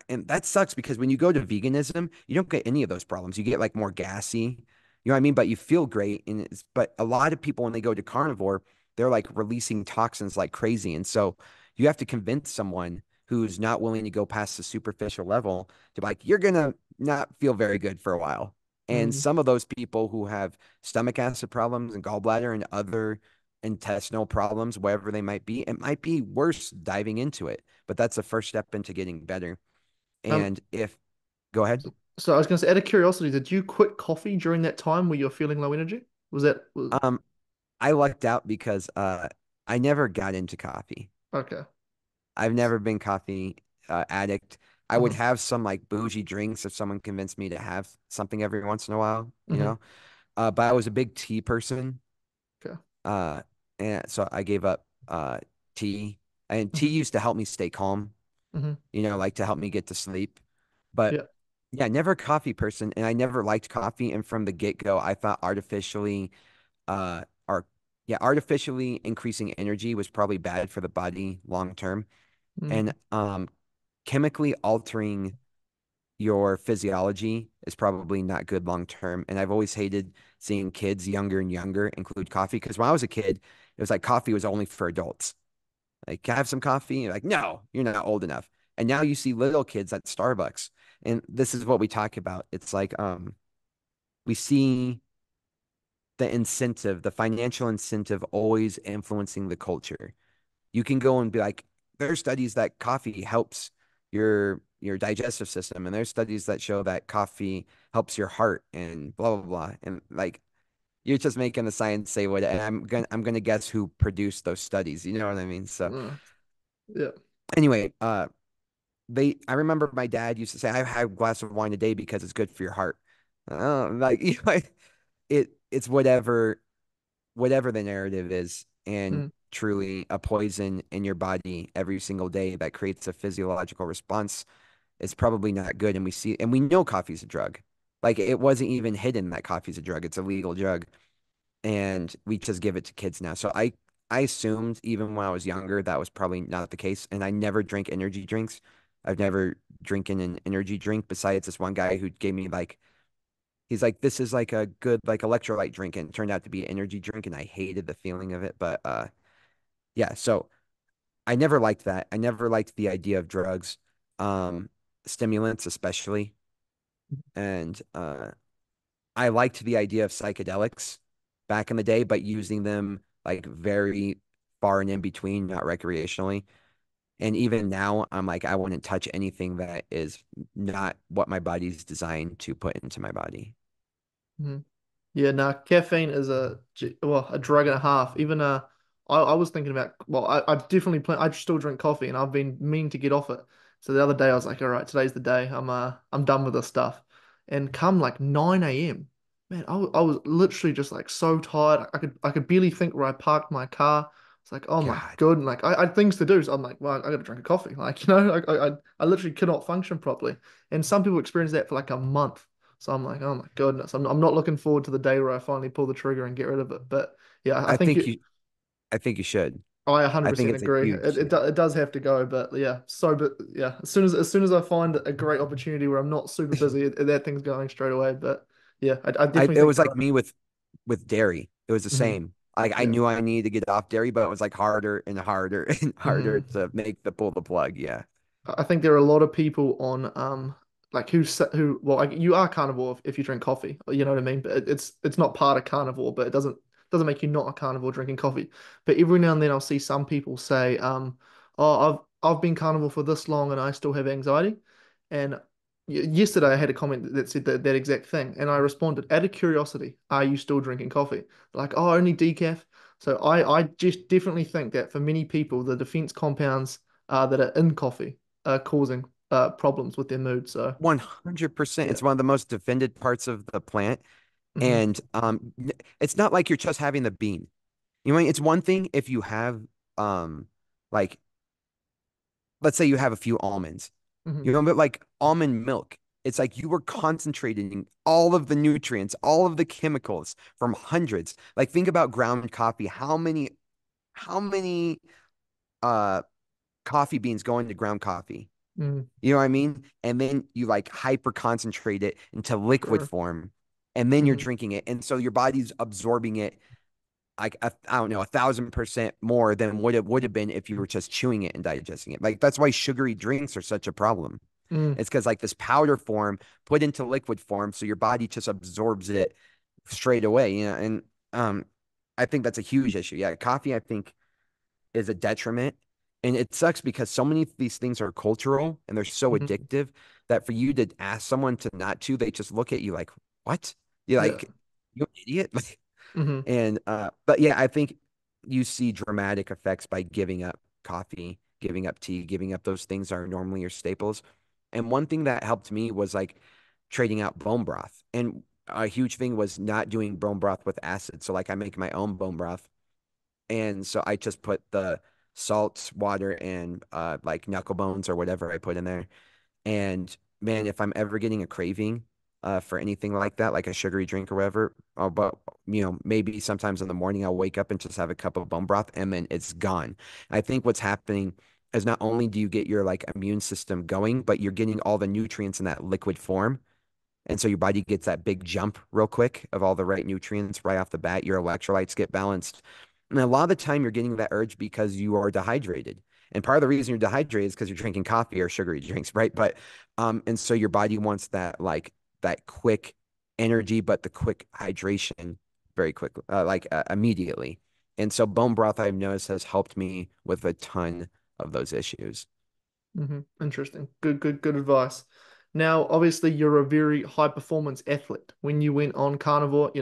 and that sucks because when you go to veganism, you don't get any of those problems. You get like more gassy, you know what I mean? But you feel great. But a lot of people, when they go to carnivore, they're like releasing toxins like crazy. And so you have to convince someone who's not willing to go past the superficial level to be like, you're going to not feel very good for a while. And Mm. some of those people who have stomach acid problems and gallbladder and other intestinal problems, wherever they might be, it might be worse diving into it. But that's the first step into getting better. Um, And go ahead. so I was going to say, out of curiosity, did you quit coffee during that time where you're feeling low energy? Um, I lucked out because I never got into coffee. Okay. I've never been coffee addict. I would Uh-huh. have some like bougie drinks if someone convinced me to have something every once in a while, Hmm. But I was a big tea person. Okay. Uh, and so I gave up tea. And tea Hmm. used to help me stay calm, Hmm. like to help me get to sleep. But Yeah. yeah, never a coffee person. And I never liked coffee. And from the get-go, I thought uh, ar artificially increasing energy was probably bad for the body long term. And Hmm. chemically altering your physiology is probably not good long term. And I've always hated seeing kids younger and younger include coffee because when I was a kid, it was like coffee was only for adults. Like, can I have some coffee? You're like, no, you're not old enough. And now you see little kids at Starbucks. And this is what we talk about. It's like we see the incentive, the financial incentive always influencing the culture. You can go and be like, there's studies that coffee helps your digestive system, and there's studies that show that coffee helps your heart and blah blah blah. And like you're just making the science say what and I'm gonna guess who produced those studies. You know what I mean? So Yeah. anyway, I remember my dad used to say, I have a glass of wine a day because it's good for your heart. Like it's whatever the narrative is, and Mm. truly a poison in your body every single day that creates a physiological response is probably not good. And we know coffee's a drug. Like it wasn't even hidden that coffee's a drug. It's a legal drug. And we just give it to kids now. So I assumed even when I was younger that was probably not the case. And I never drank energy drinks. I've never drinking an energy drink besides this one guy who gave me like He's like, this is like a good like electrolyte drink, and it turned out to be an energy drink, and I hated the feeling of it. But yeah, so I never liked that. I never liked the idea of drugs, um, stimulants especially, and I liked the idea of psychedelics back in the day, but using them like very far and in between, not recreationally. And even now, I'm like, I wouldn't touch anything that is not what my body's designed to put into my body. Mhm. Yeah, no, caffeine is well, a drug and a half. Even I was thinking about, well, I definitely plan. I still drink coffee, and I've been meaning to get off it. So the other day I was like, all right, today's the day. I'm done with this stuff. And come like 9 a.m., man, I was literally just like so tired. I could barely think where I parked my car. It's like, oh my God, God, and like I had things to do. So I'm like, well, I got to drink a coffee. Like, I literally cannot function properly. And some people experience that for like a month. So I'm like, oh my goodness, I'm not looking forward to the day where I finally pull the trigger and get rid of it. But yeah, I I think think you, you, I think you should. I I think 100% it's a agree. huge thing. It does have to go, but yeah, but yeah, as soon as I find a great opportunity where I'm not super busy, that thing's going straight away. But yeah, I definitely It think was you're like right. me with dairy. It was the Hmm. same. Like I Yeah. knew I needed to get off dairy, but it was like harder and harder and harder Hmm. to make the pull the plug. Yeah. I think there are a lot of people on like who well like, you are carnivore if you drink coffee, you know what I mean, but it's not part of carnivore, but it doesn't make you not a carnivore drinking coffee. But every now and then I'll see some people say oh I've been carnivore for this long and I still have anxiety. And yesterday I had a comment that said that exact thing, and I responded out of curiosity, are you still drinking coffee? Like, oh, only decaf. So I just definitely think that for many people the defense compounds that are in coffee causing problems with their mood. So 100%. yeah. It's one of the most defended parts of the plant. Hmm. And it's not like you're just having the bean. You know, it's one thing if you have like let's say you have a few almonds. Hmm. You know, but like almond milk, it's like you were concentrating all of the nutrients, all of the chemicals from hundreds. Like think about ground coffee. How many uh coffee beans go into ground coffee? Mm, You know what I mean? And then you like hyper concentrate it into liquid sure. form, and then you're Hmm. drinking it. And so your body's absorbing it like I don't know, 1,000% more than what it would have been if you were just chewing it and digesting it. Like that's why sugary drinks are such a problem. Mm, It's because like this powder form put into liquid form, so your body just absorbs it straight away. You know, and um, I think that's a huge issue. Yeah, coffee I think is a detriment, and it sucks because so many of these things are cultural and they're so mhm. addictive that for you to ask someone to not to, they just look at you like, "What?" You're Yeah. like, "You an idiot?" Hmm. And but yeah, I think you see dramatic effects by giving up coffee, giving up tea, giving up those things that are normally your staples. And one thing that helped me was like trading out bone broth. And a huge thing was not doing bone broth with acid. So like I make my own bone broth. And so I just put the salt, water, and like knuckle bones or whatever I put in there. And man, if I'm ever getting a craving for anything like that, like a sugary drink or whatever, but maybe sometimes in the morning I'll wake up and just have a cup of bone broth and then it's gone. I think what's happening is not only do you get your like immune system going, but you're getting all the nutrients in that liquid form. And so your body gets that big jump real quick of all the right nutrients right off the bat. Your electrolytes get balanced. And a lot of the time you're getting that urge because you are dehydrated. And part of the reason you're dehydrated is because you're drinking coffee or sugary drinks, right? But and so your body wants that quick energy, but the quick hydration very quickly, immediately. And so bone broth I've noticed has helped me with a ton of those issues. Hmm. Interesting. Good advice. Now, obviously, you're a very high performance athlete. When you went on carnivore,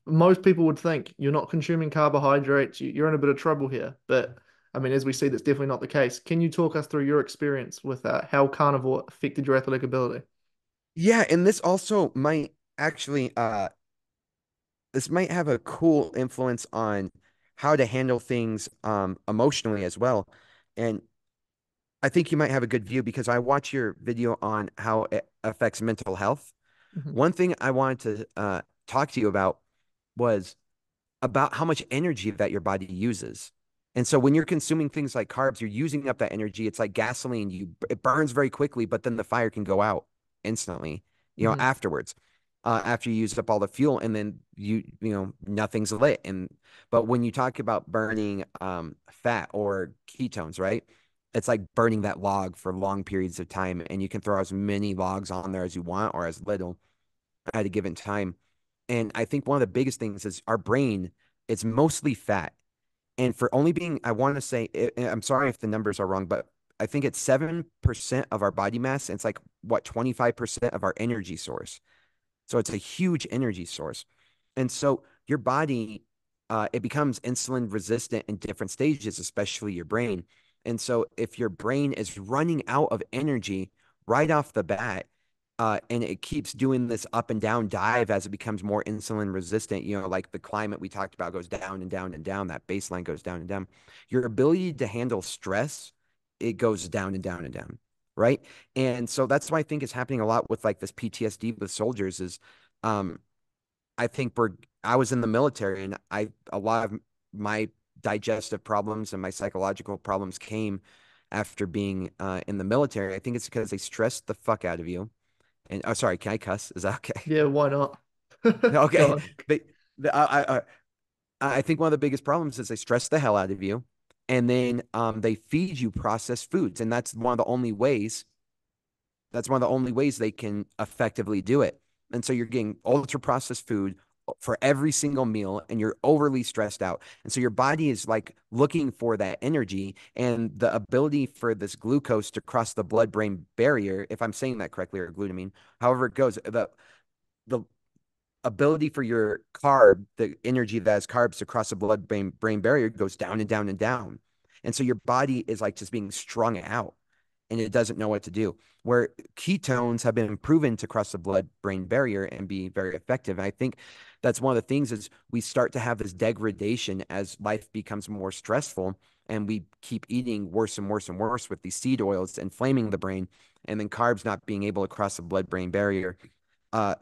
most people would think you're not consuming carbohydrates, you're in a bit of trouble here. But I mean, as we see, that's definitely not the case. Can you talk us through your experience with how carnivore affected your athletic ability? Yeah, and actually this might have a cool influence on how to handle things emotionally as well. And I think you might have a good view because I watch your video on how it affects mental health. Hmm. One thing I wanted to talk to you about was about how much energy that your body uses. And so when you're consuming things like carbs, you're using up that energy. It's like gasoline. It burns very quickly, but then the fire can go out instantly, Hmm. afterwards. after you use up all the fuel, and then nothing's lit. And but when you talk about burning fat or ketones, right? It's like burning that log for long periods of time, and you can throw as many logs on there as you want or as little at a given time. And I think one of the biggest things is our brain, it's mostly fat. And for only being, I want to say, I'm sorry if the numbers are wrong, but I think it's 7% of our body mass. And it's like, what, 25% of our energy source. So it's a huge energy source. And so your body, it becomes insulin resistant in different stages, especially your brain. And so if your brain is running out of energy right off the bat, and it keeps doing this up and down dive as it becomes more insulin resistant, like the climate we talked about goes down and down and down, that baseline goes down and down. Your ability to handle stress, it goes down and down and down, right? And so that's why I think is happening a lot with like this PTSD with soldiers is um I think I was in the military, and a lot of my digestive problems and my psychological problems came after being in the military. I think it's because they stressed the fuck out of you. And oh, sorry, can I cuss? Is that okay? Yeah, why not? Go Okay. on. They, I think one of the biggest problems is they stress the hell out of you, and then they feed you processed foods, and that's one of the only ways they can effectively do it. And so you're getting ultra processed food for every single meal, and you're overly stressed out. And so your body is like looking for that energy, and the ability for this glucose to cross the blood brain barrier, if I'm saying that correctly, or glutamine, however it goes, the ability for your the energy that has carbs to cross the brain barrier goes down and down and down. And so your body is like just being strung out, and it doesn't know what to do. Where ketones have been proven to cross the blood brain barrier and be very effective. And I think that's one of the things is we start to have this degradation as life becomes more stressful, and we keep eating worse and worse and worse with these seed oils inflaming the brain, and then carbs not being able to cross the blood brain barrier. Uh,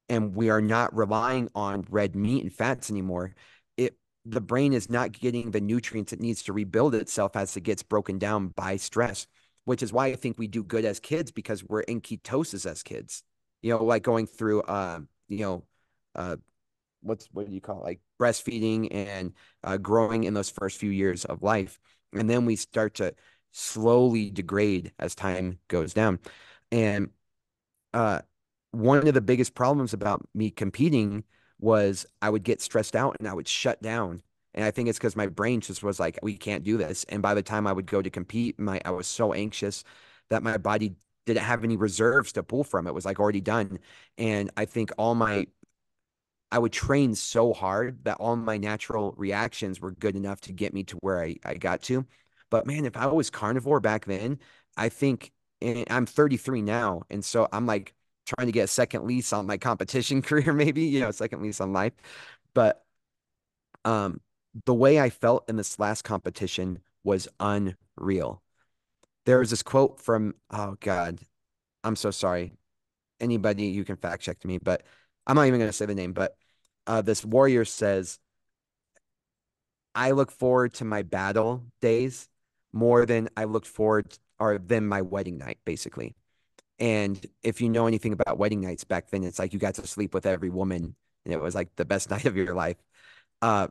and we are not relying on red meat and fats anymore. The brain is not getting the nutrients it needs to rebuild itself as it gets broken down by stress, which is why I think we do good as kids because we're in ketosis as kids. Like going through uh what do you call it? Like breastfeeding and growing in those first few years of life. And then we start to slowly degrade as time goes down. And uh, one of the biggest problems about me competing was I would get stressed out and I would shut down. And I think it's because my brain just was like, we can't do this. And by the time I would go to compete, I was so anxious that my body didn't have any reserves to pull from. It was like already done. And I think I would train so hard that all my natural reactions were good enough to get me to where I got to. But man, if I was carnivore back then, I think, and I'm 33 now. And so I'm like trying to get a second lease on my competition career, maybe, second lease on life. But um, the way I felt in this last competition was unreal. There was this quote from, oh God, I'm so sorry. Anybody, you can fact check me, but I'm not even going to say the name. But this warrior says, I look forward to my battle days more than I looked forward or than my wedding night, basically. And if you know anything about wedding nights back then, it's like you got to sleep with every woman, and it was like the best night of your life. Uh,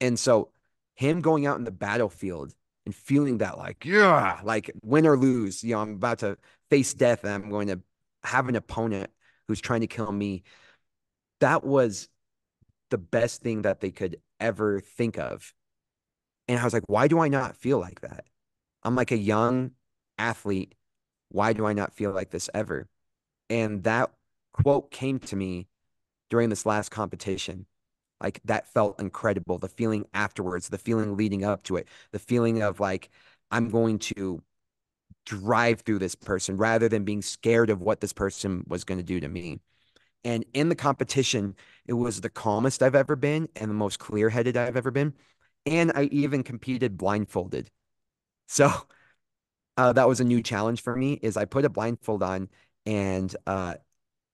and so him going out in the battlefield and feeling that like, yeah, like win or lose, I'm about to face death and I'm going to have an opponent who's trying to kill me. That was the best thing that they could ever think of. And I was like, why do I not feel like that? I'm like a young athlete. Why do I not feel like this ever? And that quote came to me during this last competition. Like that felt incredible. The feeling afterwards, the feeling leading up to it, the feeling of like, I'm going to drive through this person rather than being scared of what this person was going to do to me. And in the competition, it was the calmest I've ever been and the most clear headed I've ever been. And I even competed blindfolded. So that was a new challenge for me is I put a blindfold on, and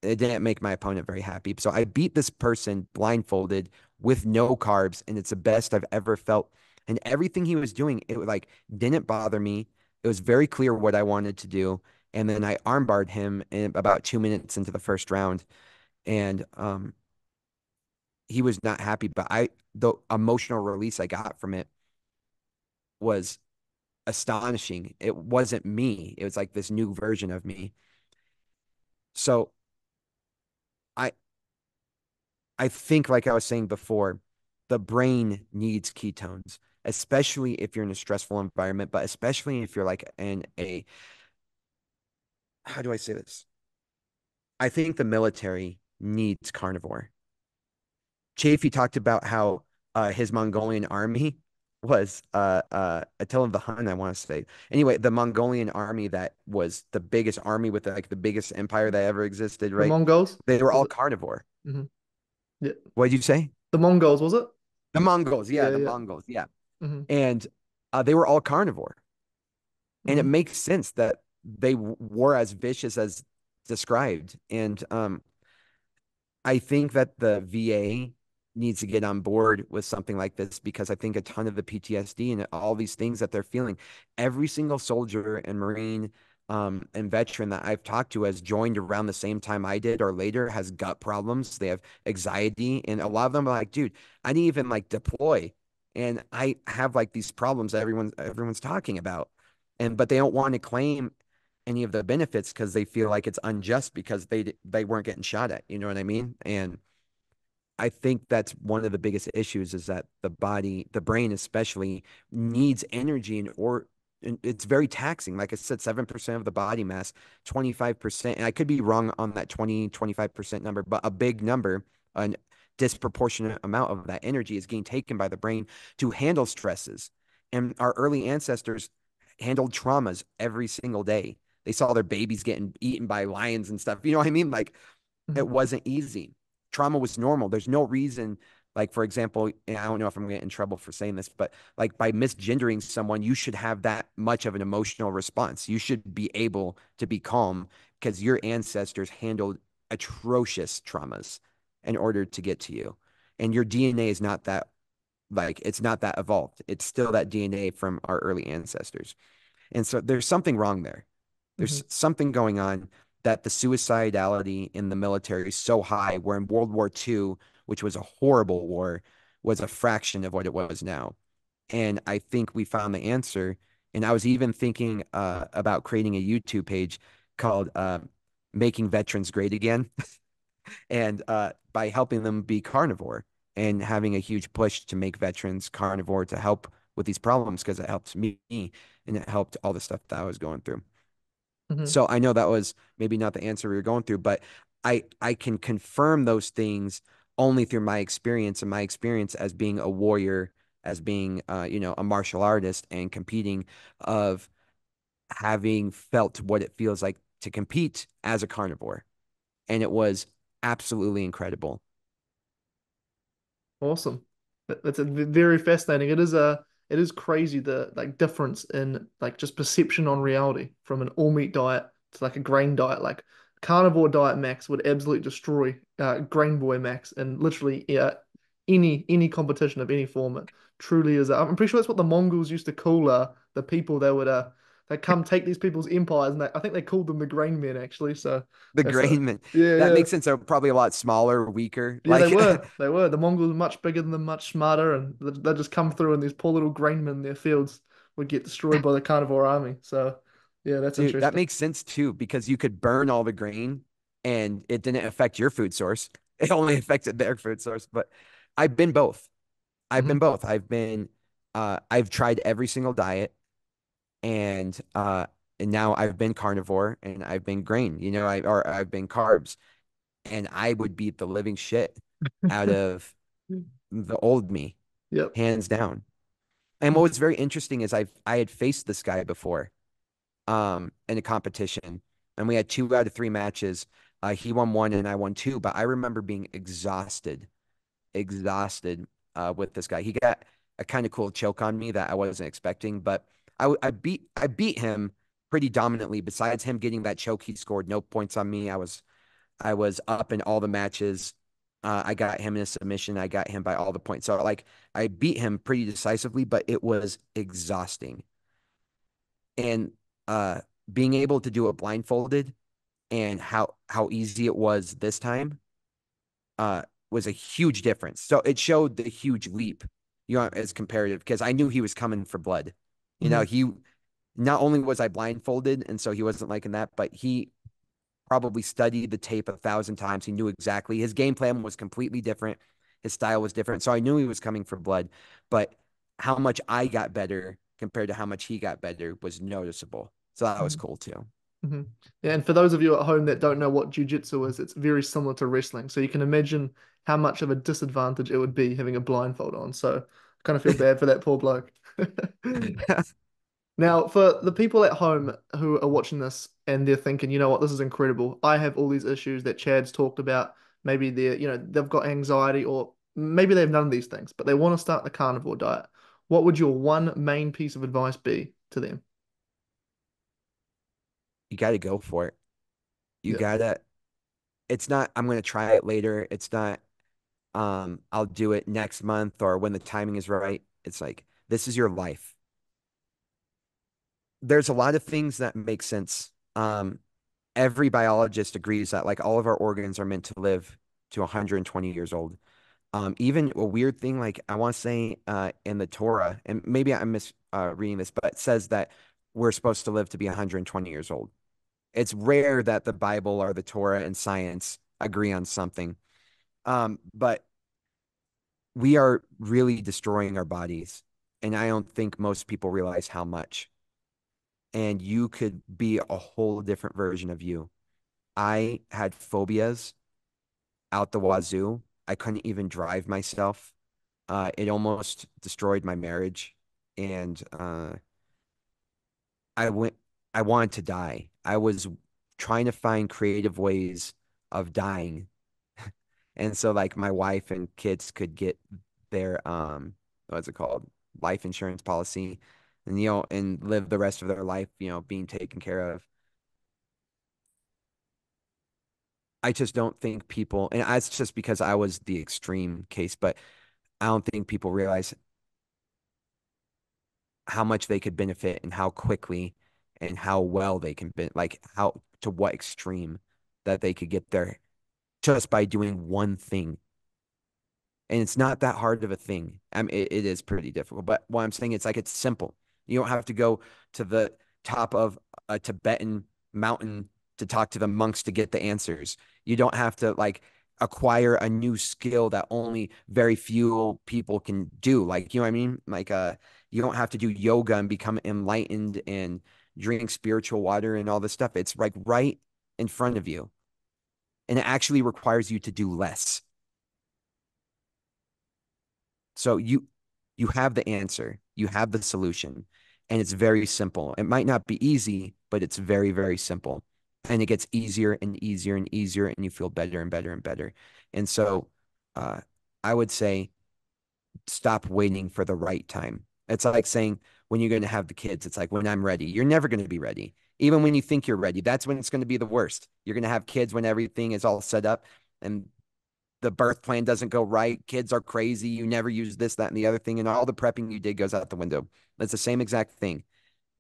it didn't make my opponent very happy. So I beat this person blindfolded with no carbs, and it's the best I've ever felt. And everything he was doing, it like didn't bother me. It was very clear what I wanted to do. And then I armbarred him in about 2 minutes into the first round. and he was not happy. But the emotional release I got from it was astonishing. It wasn't me. It was like this new version of me. So I I think, like I was saying before, the brain needs ketones, especially if you're in a stressful environment, but especially if you're like in a, how do I say this? I think the military needs carnivore. Chafee talked about how his Mongolian army was Attila the Hun, I want to say. Anyway, the Mongolian army that was the biggest army with like the biggest empire that ever existed, The right? Mongols, They were was all it? carnivore. Hmm. Yeah, What did you say? the Mongols, was it? The Mongols, yeah, Yeah, the yeah. Mongols, yeah. Hmm. And they were all carnivore. And it Hmm. makes sense that they were as vicious as described. And I think that the VA needs to get on board with something like this because I think a ton of the PTSD and all these things that they're feeling, every single soldier and Marine and veteran that I've talked to has joined around the same time I did or later has gut problems. They have anxiety. And a lot of them are like, dude, I didn't even like deploy. And I have like these problems that everyone's talking about. And but they don't want to claim any of the benefits because they feel like it's unjust because they weren't getting shot at. You know what I mean? And I think that's one of the biggest issues is that the body, the brain especially, needs energy and it's very taxing. Like I said, 7% of the body mass, 25%. And I could be wrong on that 25% number, but a big number, a disproportionate amount of that energy is being taken by the brain to handle stresses. And our early ancestors handled traumas every single day. They saw their babies getting eaten by lions and stuff. You know what I mean? Like Hmm. it wasn't easy. Trauma was normal. There's no reason, like, for example, and I don't know if I'm getting in trouble for saying this, but like by misgendering someone, you should have that much of an emotional response. You should be able to be calm because your ancestors handled atrocious traumas in order to get to you. And your DNA is not that, like, it's not that evolved. It's still that DNA from our early ancestors. And so there's something wrong there. Hmm. There's something going on that the suicidality in the military is so high, where in World War II, which was a horrible war, was a fraction of what it was now. And I think we found the answer. And I was even thinking about creating a YouTube page called Making Veterans Great Again. And by helping them be carnivore and having a huge push to make veterans carnivore to help with these problems because it helped me and it helped all the stuff that I was going through. Hmm. So I know that was maybe not the answer we were going through, but I can confirm those things only through my experience and my experience as being a warrior, as being a martial artist and competing, of having felt what it feels like to compete as a carnivore. And it was absolutely incredible. Awesome. That's very fascinating. It is crazy the like difference in like just perception on reality from an all meat diet to like a grain diet. Like carnivore diet Max would absolutely destroy grain boy Max and literally any competition of any form. It truly is. I'm pretty sure that's what the Mongols used to call the people that would they come take these people's empires and I think they called them the grain men actually. So The that's grain, yeah, that yeah. makes sense. They're probably a lot smaller, weaker. Yeah, they Like were. They were. The Mongols were much bigger than them, much smarter, and they just come through, and these poor little grainmen in their fields would get destroyed by the carnivore army. So, yeah, that's dude, that interesting. makes sense too, because you could burn all the grain and it didn't affect your food source. It only affected their food source. But I've been both. I've been Hmm. both. I've tried every single diet and now I've been carnivore and I've been grain, or I've been carbs. And I would beat the living shit out of the old me, Yep. hands down. And what was very interesting is I had faced this guy before in a competition, and we had 2 out of 3 matches. He won one and I won two, but I remember being exhausted with this guy. He got a kind of cool choke on me that I wasn't expecting, but I beat him pretty dominantly. Besides him getting that choke, he scored no points on me. I was up in all the matches. I got him in a submission. I got him by all the points. So like I beat him pretty decisively, but it was exhausting. And being able to do it blindfolded and how easy it was this time. uh, was a huge difference. So it showed the huge leap, as comparative, because I knew he was coming for blood. Hmm. He not only was I blindfolded, and so he wasn't liking that, but he probably studied the tape 1,000 times. He knew exactly his game plan was completely different. His style was different. So I knew he was coming for blood, but how much I got better compared to how much he got better was noticeable. So that was cool too. Hmm. Yeah, and for those of you at home that don't know what jiu-jitsu is, it's very similar to wrestling. So you can imagine how much of a disadvantage it would be having a blindfold on. So I kind of feel bad for that poor bloke. Now, for the people at home who are watching this and they're thinking, you know what, this is incredible. I have all these issues that Chad's talked about. Maybe they've got anxiety or maybe they have none of these things, but they want to start the carnivore diet. What would your one main piece of advice be to them? You got to go for it. You Yeah. got to, it's not, I'm going to try it later. It's not, I'll do it next month or when the timing is right. It's like, this is your life. There's a lot of things that make sense. Every biologist agrees that like all of our organs are meant to live to 120 years old. Even a weird thing like I want to say in the Torah, and maybe I'm mis reading this, but it says that we're supposed to live to be 120 years old. It's rare that the Bible or the Torah and science agree on something. But we are really destroying our bodies, and I don't think most people realize how much. And you could be a whole different version of you. I had phobias out the wazoo. I couldn't even drive myself. It almost destroyed my marriage, and I went. I wanted to die. I was trying to find creative ways of dying, and so like my wife and kids could get their what's it called, life insurance policy, and and live the rest of their life, being taken care of. I just don't think people, and it's just because I was the extreme case, but I don't think people realize how much they could benefit and how quickly and how well they can be, like how to what extreme that they could get there just by doing one thing. And it's not that hard of a thing. I mean, it is pretty difficult, but what I'm saying, it's like it's simple. You don't have to go to the top of a Tibetan mountain to talk to the monks to get the answers. You don't have to like acquire a new skill that only very few people can do. Like, you know what I mean? Like, you don't have to do yoga and become enlightened and drink spiritual water and all this stuff. It's like right in front of you. And it actually requires you to do less. So you have the answer, you have the solution, and it's very simple. It might not be easy, but it's very, very simple. And it gets easier and easier and easier, and you feel better and better and better. And so uh, I would say stop waiting for the right time. It's like saying when you're going to have the kids, it's like when I'm ready. You're never going to be ready. Even when you think you're ready, that's when it's going to be the worst. You're going to have kids when everything is all set up and the birth plan doesn't go right. Kids are crazy. You never use this, that, and the other thing. And all the prepping you did goes out the window. It's the same exact thing.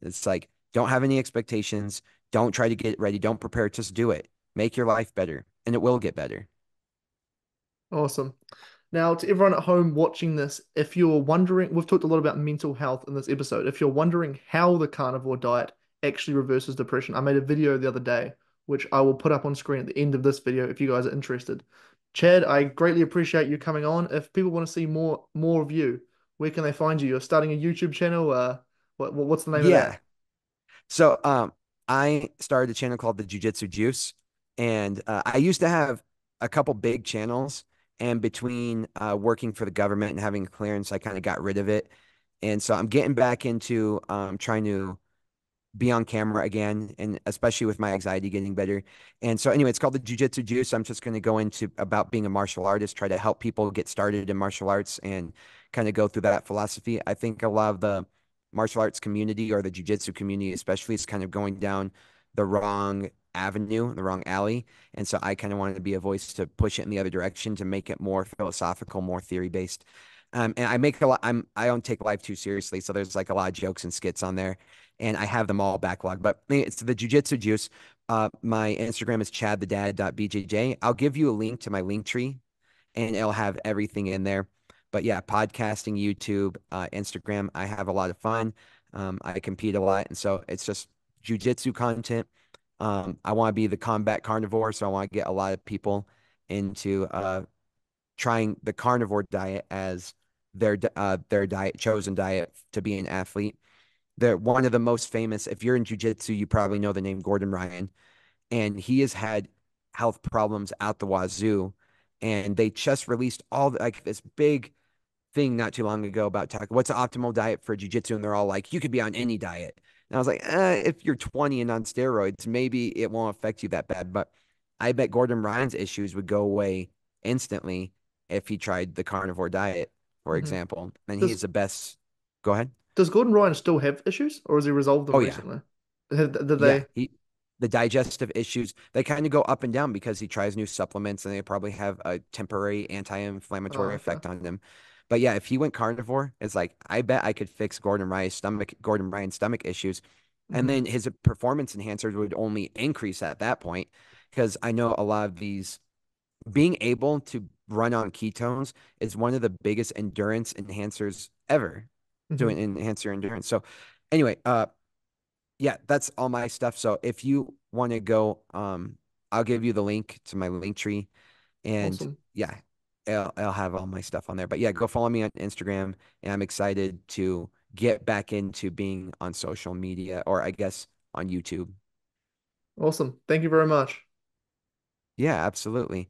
It's like, don't have any expectations. Don't try to get ready. Don't prepare. Just do it. Make your life better, and it will get better. Awesome. Now, to everyone at home watching this, if you're wondering, we've talked a lot about mental health in this episode. If you're wondering how the carnivore diet actually reverses depression, I made a video the other day, which I will put up on screen at the end of this video if you guys are interested. Chad, I greatly appreciate you coming on. If people want to see more of you, where can they find you? You're starting a YouTube channel. What's the name of that? Yeah. So, I started a channel called the Jiu Jitsu Juice, and I used to have a couple big channels, and between working for the government and having clearance, I kind of got rid of it. And so I'm getting back into trying to be on camera again, and especially with my anxiety getting better. And so, anyway, it's called the Jiu Jitsu Juice. I'm just going to go into about being a martial artist, try to help people get started in martial arts and kind of go through that philosophy. I think a lot of the martial arts community or the Jiu Jitsu community, especially, is kind of going down the wrong avenue, the wrong alley. And so, I kind of wanted to be a voice to push it in the other direction to make it more philosophical, more theory based. And I make a lot. I don't take life too seriously, so there's like a lot of jokes and skits on there, and I have them all backlogged. But it's the Jiu-Jitsu Juice. My Instagram is chadthedad.bjj. I'll give you a link to my link tree, and it'll have everything in there. But yeah, podcasting, YouTube, Instagram, I have a lot of fun. I compete a lot, and so it's just jujitsu content. I want to be the combat carnivore, so I want to get a lot of people into trying the carnivore diet as their diet chosen diet to be an athlete. They're one of the most famous. If you're in jujitsu, you probably know the name Gordon Ryan, and he has had health problems out the wazoo. And they just released like this big thing not too long ago about what's the optimal diet for jujitsu, and they're all like, you could be on any diet. And I was like, if you're 20 and on steroids, maybe it won't affect you that bad. But I bet Gordon Ryan's issues would go away instantly if he tried the carnivore diet, for Hmm. example. And Does he's the best. Go ahead. does Gordon Ryan still have issues, or has he resolved them Oh yeah, recently? Did yeah. they? The digestive issues, they kind of go up and down because he tries new supplements and they probably have a temporary Oh, anti-inflammatory okay. effect on him. But yeah, if he went carnivore, it's like I bet I could fix Gordon Ryan's stomach issues. And Hmm. then his performance enhancers would only increase at that point. Because I know a lot of these being able to run on ketones is one of the biggest endurance enhancers ever to Hmm. enhance your endurance. So anyway, yeah, that's all my stuff. So if you want to go, I'll give you the link to my link tree, and Awesome. yeah, I'll have all my stuff on there. But yeah, go follow me on Instagram, and I'm excited to get back into being on social media, or I guess on YouTube. Awesome. Thank you very much. Yeah, absolutely.